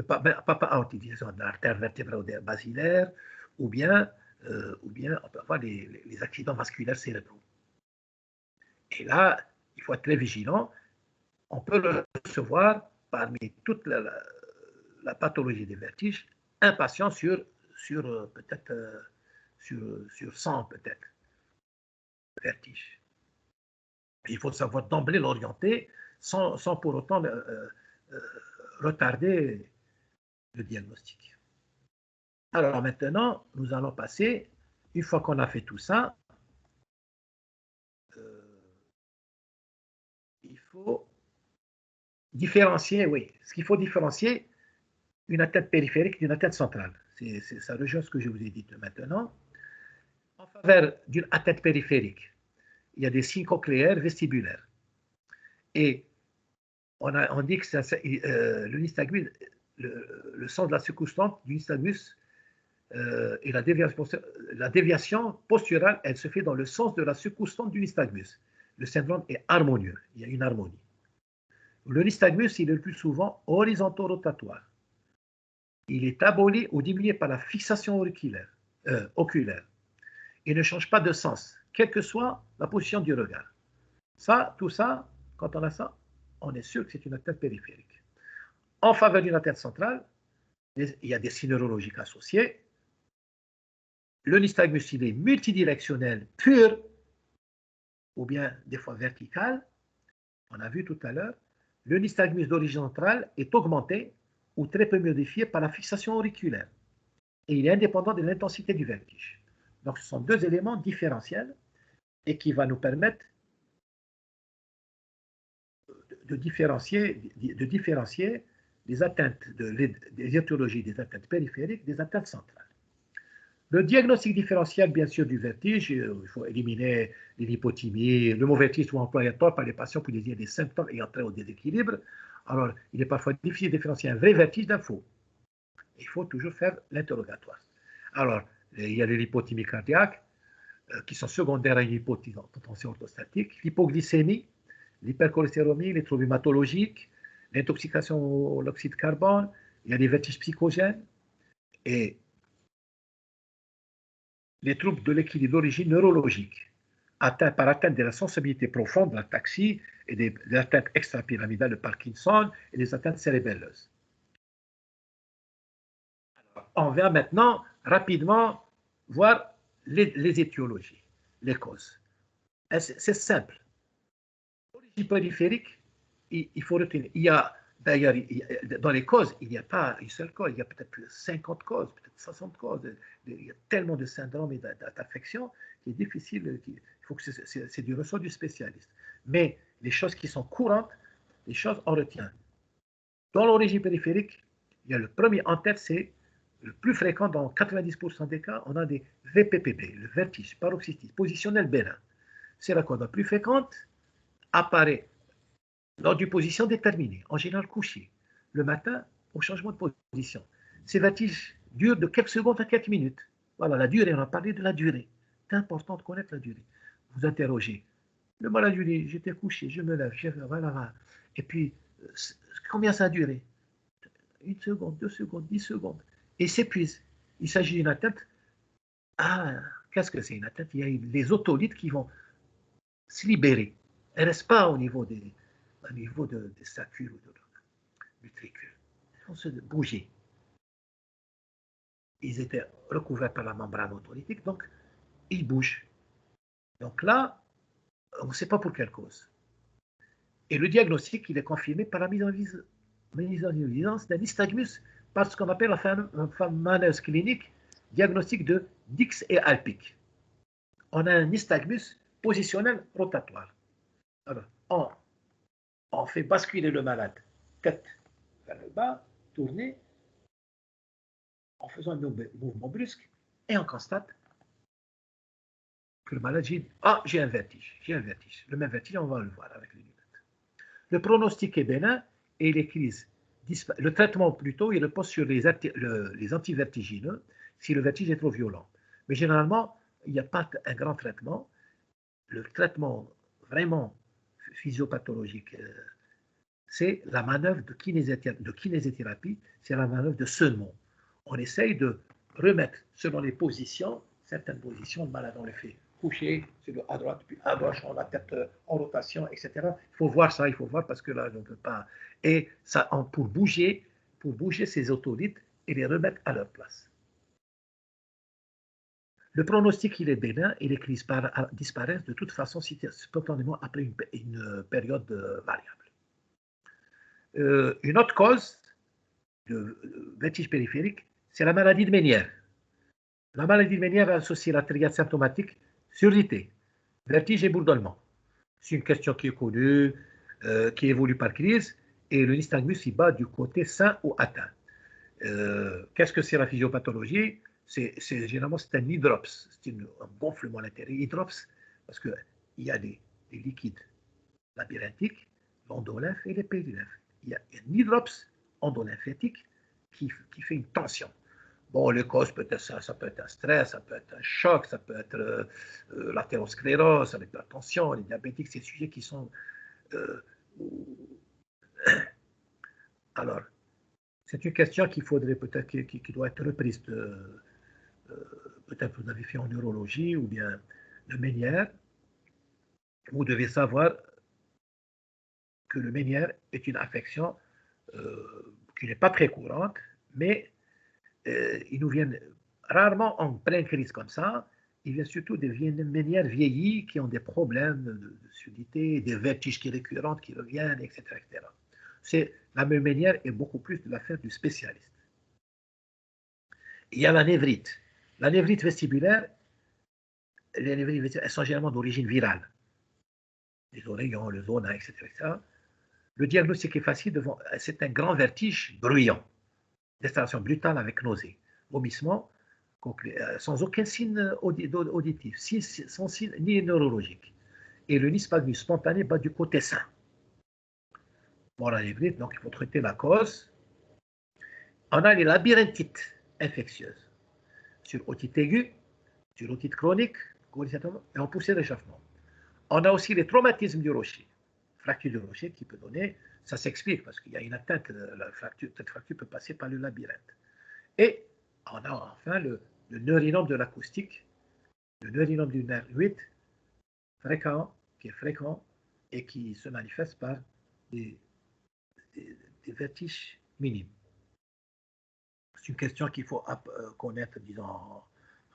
pas aortique, disons, de l'artère vertébrale basilaire, ou bien on peut avoir les accidents vasculaires cérébraux. Et là, il faut être très vigilant. On peut le recevoir parmi toute la pathologie des vertiges, un patient sur peut-être sur 100 peut-être vertiges. Il faut savoir d'emblée l'orienter sans pour autant retarder le diagnostic. Alors maintenant, nous allons passer, une fois qu'on a fait tout ça, il faut différencier, oui, ce qu'il faut différencier, une atteinte périphérique d'une atteinte centrale. Ça rejoint ce que je vous ai dit maintenant. En faveur d'une atteinte périphérique, il y a des signes cochléaires vestibulaires. Et on dit que le nystagmus, le sens de la secousse lente du nystagmus et la déviation posturale, elle se fait dans le sens de la secousse lente du nystagmus. Le syndrome est harmonieux, il y a une harmonie. Le nystagmus, il est le plus souvent horizonto-rotatoire. Il est aboli ou diminué par la fixation oculaire. Il ne change pas de sens, quelle que soit la position du regard. Tout ça, quand on a ça, on est sûr que c'est une atteinte périphérique. En faveur d'une atteinte centrale, il y a des signes neurologiques associés. le nystagmus, il est multidirectionnel pur, ou bien des fois vertical. On a vu tout à l'heure. Le nystagmus d'origine centrale est augmenté ou très peu modifié par la fixation auriculaire. Et il est indépendant de l'intensité du vertige. Donc, ce sont deux éléments différentiels et qui vont nous permettre de différencier les atteintes, des étiologies des atteintes périphériques des atteintes centrales. Le diagnostic différentiel, bien sûr, du vertige, il faut éliminer l'hypothymie. Le mot vertige soit employé par les patients pour désigner des symptômes ayant trait au déséquilibre. Alors, il est parfois difficile de différencier un vrai vertige d'un faux. Il faut toujours faire l'interrogatoire. Alors, il y a les hypothymies cardiaques qui sont secondaires à une hypotension orthostatique, l'hypoglycémie, l'hypercholestérolémie, les troubles hématologiques, l'intoxication au oxyde de carbone, il y a des vertiges psychogènes et les troubles de l'équilibre d'origine neurologique, atteints par atteinte de la sensibilité profonde, l'ataxie, et des atteintes extrapyramidales de Parkinson et des atteintes cérébelleuses. On va maintenant rapidement voir les étiologies, les causes. C'est simple. L'origine périphérique, il faut retenir. Il y a, d'ailleurs, dans les causes, il n'y a pas une seule cause, il y a peut-être 50 causes, peut-être 60 causes. Il y a tellement de syndromes et d'affections qu'il est difficile, il faut que c'est du ressort du spécialiste. Mais les choses qui sont courantes, les choses on retient. Dans l'origine périphérique, il y a le premier en tête, c'est le plus fréquent dans 90% des cas, on a des VPPB, le vertige paroxystique positionnel bénin. C'est la cause la plus fréquente, apparaît lors d'une position déterminée, en général couché, le matin au changement de position. Ces vertiges durent de quelques secondes à quelques minutes. Voilà, la durée, on a parlé de la durée. C'est important de connaître la durée. Vous interrogez. Le malade lui dit, j'étais couché, je me lève, voilà. Et puis, combien ça a duré? 1 seconde, 2 secondes, 10 secondes. Et il s'épuise. Il s'agit d'une atteinte. Ah, qu'est-ce que c'est une atteinte? Il y a les otolithes qui vont se libérer. Elles ne restent pas au niveau des saccules ou du tricule. Elles vont se bouger. Ils étaient recouverts par la membrane otolytique, donc ils bougent. Donc là, on ne sait pas pour quelle cause. Et le diagnostic, il est confirmé par la mise en évidence d'un nystagmus par ce qu'on appelle la fameuse clinique diagnostic de Dix et Alpic. On a un nystagmus positionnel rotatoire. Alors, on fait basculer le malade tête vers le bas, tourner, en faisant un mouvement brusque, et on constate que le malade dit « Ah, j'ai un vertige. Le même vertige, on va le voir avec les lunettes. Le pronostic est bénin et les crises, le traitement plutôt, il repose sur les antivertigineux si le vertige est trop violent. Mais généralement, il n'y a pas un grand traitement. Le traitement vraiment physiopathologique, c'est la manœuvre de kinésithérapie, c'est la manœuvre de Seulement. On essaye de remettre, selon les positions, certaines positions, le malade on les fait coucher, à droite, puis à gauche, on la tête en rotation, etc. Il faut voir ça, parce que là, on ne peut pas. Et ça, pour bouger ces otolithes et les remettre à leur place. Le pronostic, il est bénin et les crises disparaissent de toute façon spontanément après une période variable. Une autre cause de vertige périphérique, c'est la maladie de Ménière. La maladie de Ménière associe la triade symptomatique surdité, vertige et bourdonnement. C'est une question qui est connue, qui évolue par crise, et le nystagmus il bat du côté sain ou atteint. Qu'est-ce que c'est la physiopathologie? Généralement, c'est un hydrops, c'est un gonflement à l'intérieur. Hydrops, parce qu'il y a des liquides labyrinthiques, l'endolymphe et les pédilymphes. Il y a un hydrops endolymphétique qui fait une tension. Bon, les causes peut être ça peut être un stress, ça peut être un choc, ça peut être l'athérosclérose, l'hypertension, les diabétiques, ces sujets qui sont... Alors, c'est une question qu'il faudrait peut-être, qui doit être reprise, peut-être vous avez fait en neurologie ou bien de Ménière. Vous devez savoir que le Ménière est une affection qui n'est pas très courante, mais ils nous viennent rarement en pleine crise comme ça. Il vient surtout des ménières vieillies qui ont des problèmes de surdité, des vertiges qui récurrents qui reviennent, etc. La ménière est beaucoup plus de l'affaire du spécialiste. Il y a la névrite. La névrite vestibulaire, les névrites vestibulaires, elles sont généralement d'origine virale. Les oreillons, le zona, etc. Le diagnostic est facile, c'est un grand vertige bruyant, d'installation brutale avec nausée, vomissement, sans aucun signe auditif, sans signe ni neurologique. Et le nystagmus spontané bat du côté sain. Bon, la névrite, donc il faut traiter la cause. On a les labyrinthites infectieuses sur otite aiguë, sur otite chronique, et en poussée d'échauffement. On a aussi les traumatismes du rocher, fracture du rocher qui peut donner, ça s'explique parce qu'il y a une atteinte, cette fracture peut passer par le labyrinthe. Et on a enfin le neurinome de l'acoustique, le neurinome du nerf 8, qui est fréquent et qui se manifeste par des vertiges minimes. C'est une question qu'il faut connaître, disons,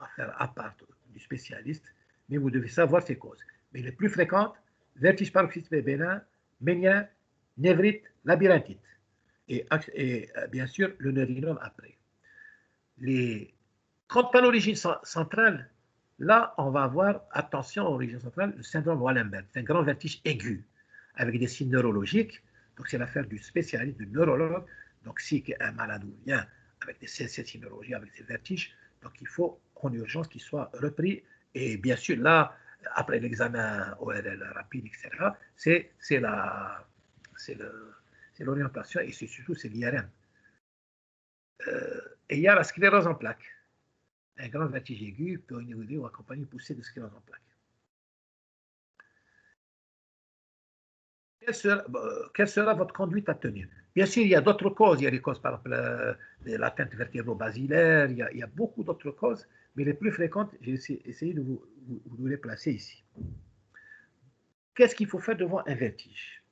à faire à part du spécialiste, mais vous devez savoir ces causes. Mais les plus fréquentes, vertige paroxysme bénin, ménière, névrite, labyrinthite. Et bien sûr, le neurinome après. Quant à l'origine centrale, là, on va avoir, attention à l'origine centrale, le syndrome Wallenberg. C'est un grand vertige aigu, avec des signes neurologiques. Donc, c'est l'affaire du spécialiste, du neurologue. Donc, si un malade vient avec des signes neurologiques, avec des vertiges, donc il faut en urgence qu'il soit repris. Et bien sûr, là, après l'examen ORL rapide, etc., c'est l'orientation et surtout c'est l'IRM. Et il y a la sclérose en plaques. Un grand vertige aigu peut inhiber ou accompagner une poussée de sclérose en plaques. Quelle sera votre conduite à tenir? Bien sûr, il y a d'autres causes. Il y a les causes, par exemple, l'atteinte vertébro-basilaire. Il y a beaucoup d'autres causes, mais les plus fréquentes, j'ai essayé de vous les placer ici. Qu'est-ce qu'il faut faire devant un vertige?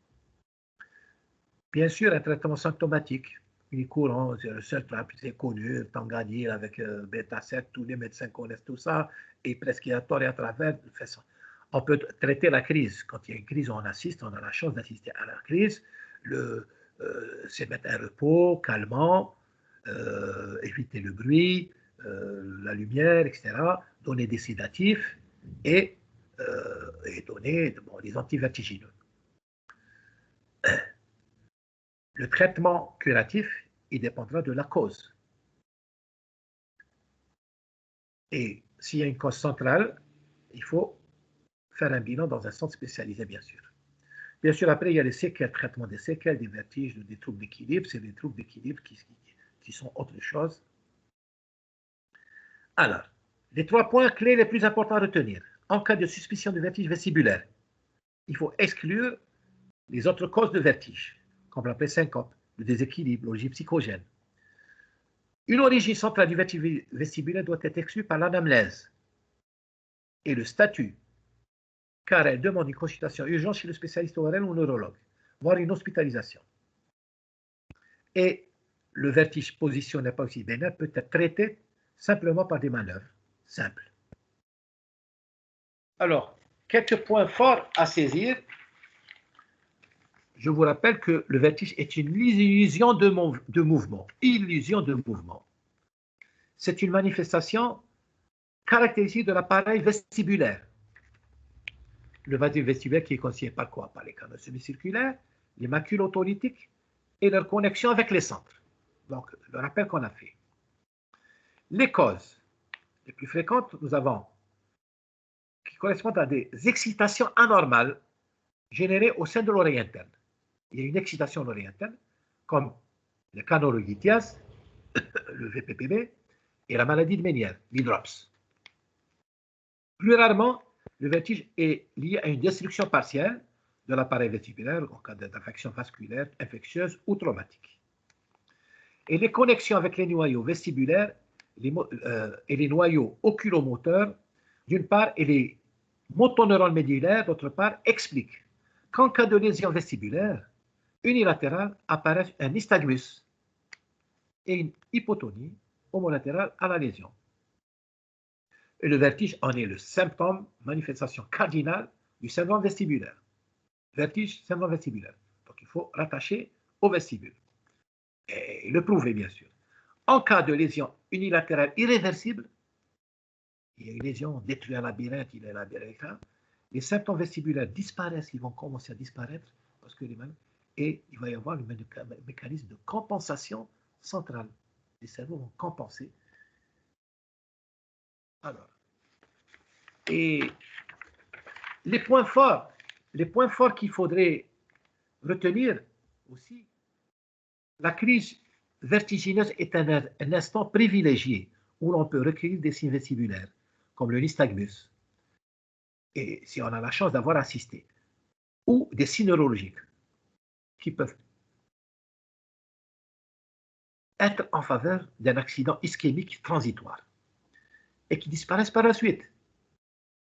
Bien sûr, un traitement symptomatique, unicourant, c'est le seul traitement connu, Tanganil avec bêta-7, tous les médecins connaissent tout ça, et presque à tort et à travers. On peut traiter la crise. Quand il y a une crise, on assiste, on a la chance d'assister à la crise. C'est mettre un repos, calmant, éviter le bruit, la lumière, etc. Donner des sédatifs et donner des antivertigineux. Le traitement curatif, il dépendra de la cause. Et s'il y a une cause centrale, il faut faire un bilan dans un centre spécialisé, bien sûr. Bien sûr, après, il y a les séquelles, traitement des séquelles, des vertiges, des troubles d'équilibre. C'est des troubles d'équilibre qui sont autre chose. Alors, les 3 points clés les plus importants à retenir. En cas de suspicion de vertige vestibulaire, il faut exclure les autres causes de vertige, comme la syncope, le déséquilibre, l'origine psychogène. Une origine centrale du vertige vestibulaire doit être exclue par l'anamnèse et le statut, car elle demande une consultation urgente chez le spécialiste ORL ou neurologue, voire une hospitalisation. Et le vertige position n'est pas aussi bénin, peut être traité simplement par des manœuvres simples. Alors, quelques points forts à saisir. Je vous rappelle que le vertige est une illusion de mouvement. Illusion de mouvement. C'est une manifestation caractéristique de l'appareil vestibulaire. Le vestibulaire qui est constitué par quoi? Par les canaux semi-circulaires, les macules autolytiques et leur connexion avec les centres. Donc, le rappel qu'on a fait. Les causes les plus fréquentes, nous avons qui correspondent à des excitations anormales générées au sein de l'oreille interne. Il y a une excitation de l'oreille interne, comme le canalolithiase, le VPPB, et la maladie de Ménière, l'hydrops. Plus rarement, le vertige est lié à une destruction partielle de l'appareil vestibulaire en cas d'infection vasculaire, infectieuse ou traumatique. Et les connexions avec les noyaux vestibulaires et les noyaux oculomoteurs, d'une part, et les motoneurones médullaires, d'autre part, expliquent qu'en cas de lésion vestibulaire unilatérale apparaît un nystagmus et une hypotonie homolatérale à la lésion. Et le vertige en est le symptôme, manifestation cardinale du syndrome vestibulaire. Vertige, syndrome vestibulaire. Donc il faut rattacher au vestibule. Et le prouver, bien sûr. En cas de lésion unilatérale irréversible, il y a une lésion, détruit un labyrinthe, il est labyrinthe, les symptômes vestibulaires disparaissent, ils vont commencer à disparaître, parce que et il va y avoir le mécanisme de compensation centrale. Les cerveaux vont compenser. Alors, et les points forts qu'il faudrait retenir aussi, la crise vertigineuse est un instant privilégié où l'on peut recueillir des signes vestibulaires, comme le nystagmus, et si on a la chance d'avoir assisté, ou des signes neurologiques qui peuvent être en faveur d'un accident ischémique transitoire et qui disparaissent par la suite.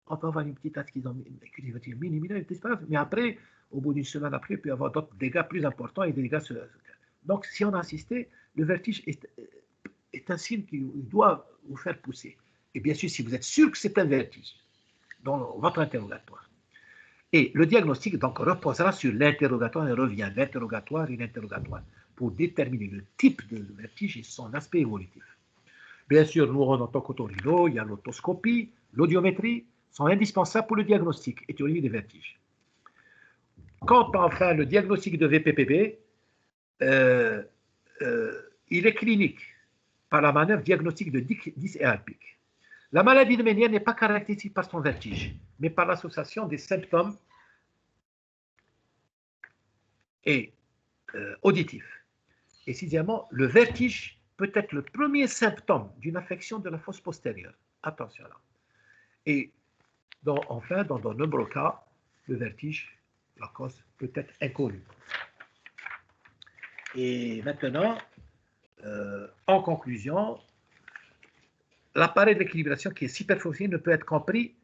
On peut avoir une petite accident minime, mais après, au bout d'une semaine après, il peut y avoir d'autres dégâts plus importants et des dégâts. Donc, si on a assisté, le vertige est un signe qui doit vous faire pousser. Et bien sûr, si vous êtes sûr que c'est un vertige, dans votre interrogatoire. Et le diagnostic donc reposera sur l'interrogatoire et revient l'interrogatoire et l'interrogatoire pour déterminer le type de vertige et son aspect évolutif. Bien sûr, nous, en tant qu'otorino, il y a l'autoscopie, l'audiométrie, sont indispensables pour le diagnostic et théorie des vertiges. Quant enfin le diagnostic de VPPB, il est clinique par la manœuvre diagnostique de Dix et Alpic. La maladie de Ménière n'est pas caractérisée par son vertige, mais par l'association des symptômes et auditifs. Et sixièmement, le vertige peut être le premier symptôme d'une affection de la fosse postérieure. Attention là. Et enfin, dans de nombreux cas, le vertige, la cause peut être inconnue. Et maintenant, en conclusion, l'appareil d'équilibration qui est superposé ne peut être compris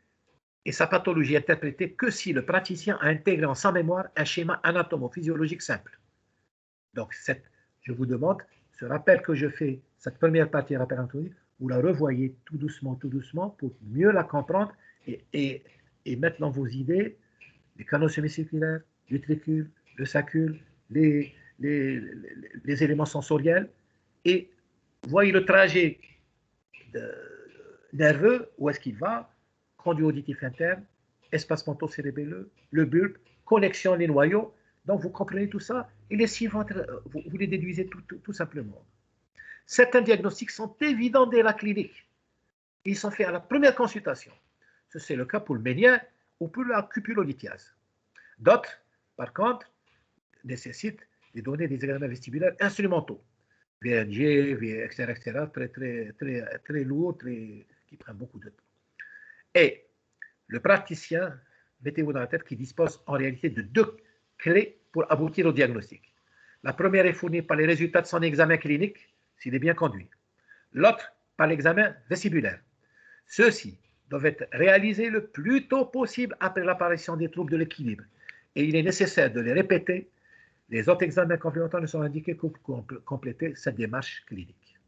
et sa pathologie interprétée que si le praticien a intégré en sa mémoire un schéma anatomo-physiologique simple. Donc, je vous demande, ce rappel que je fais, cette première partie rappel anatomique, vous la revoyez tout doucement, pour mieux la comprendre et mettre dans vos idées les canaux semi-circulaires, l'utricule, le sacule, les éléments sensoriels, et voyez le trajet nerveux, où est-ce qu'il va, conduit auditif interne, espace mentocérébelleux, le bulbe, connexion les noyaux. Donc vous comprenez tout ça, et les signes vous les déduisez tout simplement. Certains diagnostics sont évidents dès la clinique. Ils sont faits à la première consultation. C'est le cas pour le ménien ou pour la cupulolithiase. D'autres, par contre, nécessitent des données des examens vestibulaires instrumentaux. VNG, etc., très lourd, qui prennent beaucoup de temps. Et le praticien, mettez-vous dans la tête, qui dispose en réalité de deux clés pour aboutir au diagnostic. La première est fournie par les résultats de son examen clinique, s'il est bien conduit. L'autre, par l'examen vestibulaire. Ceux-ci doivent être réalisés le plus tôt possible après l'apparition des troubles de l'équilibre. Et il est nécessaire de les répéter. Les autres examens complémentaires ne sont indiqués que pour compléter cette démarche clinique.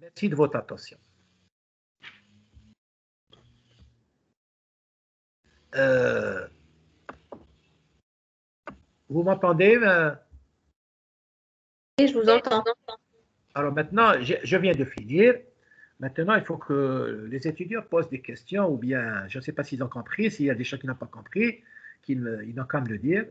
Merci de votre attention. Vous m'entendez? Oui, je vous entends. Alors maintenant, je viens de finir. Maintenant, il faut que les étudiants posent des questions, ou bien, je ne sais pas s'ils ont compris, s'il y a des choses qu'ils n'ont pas compris, ils n'ont qu'à me le dire.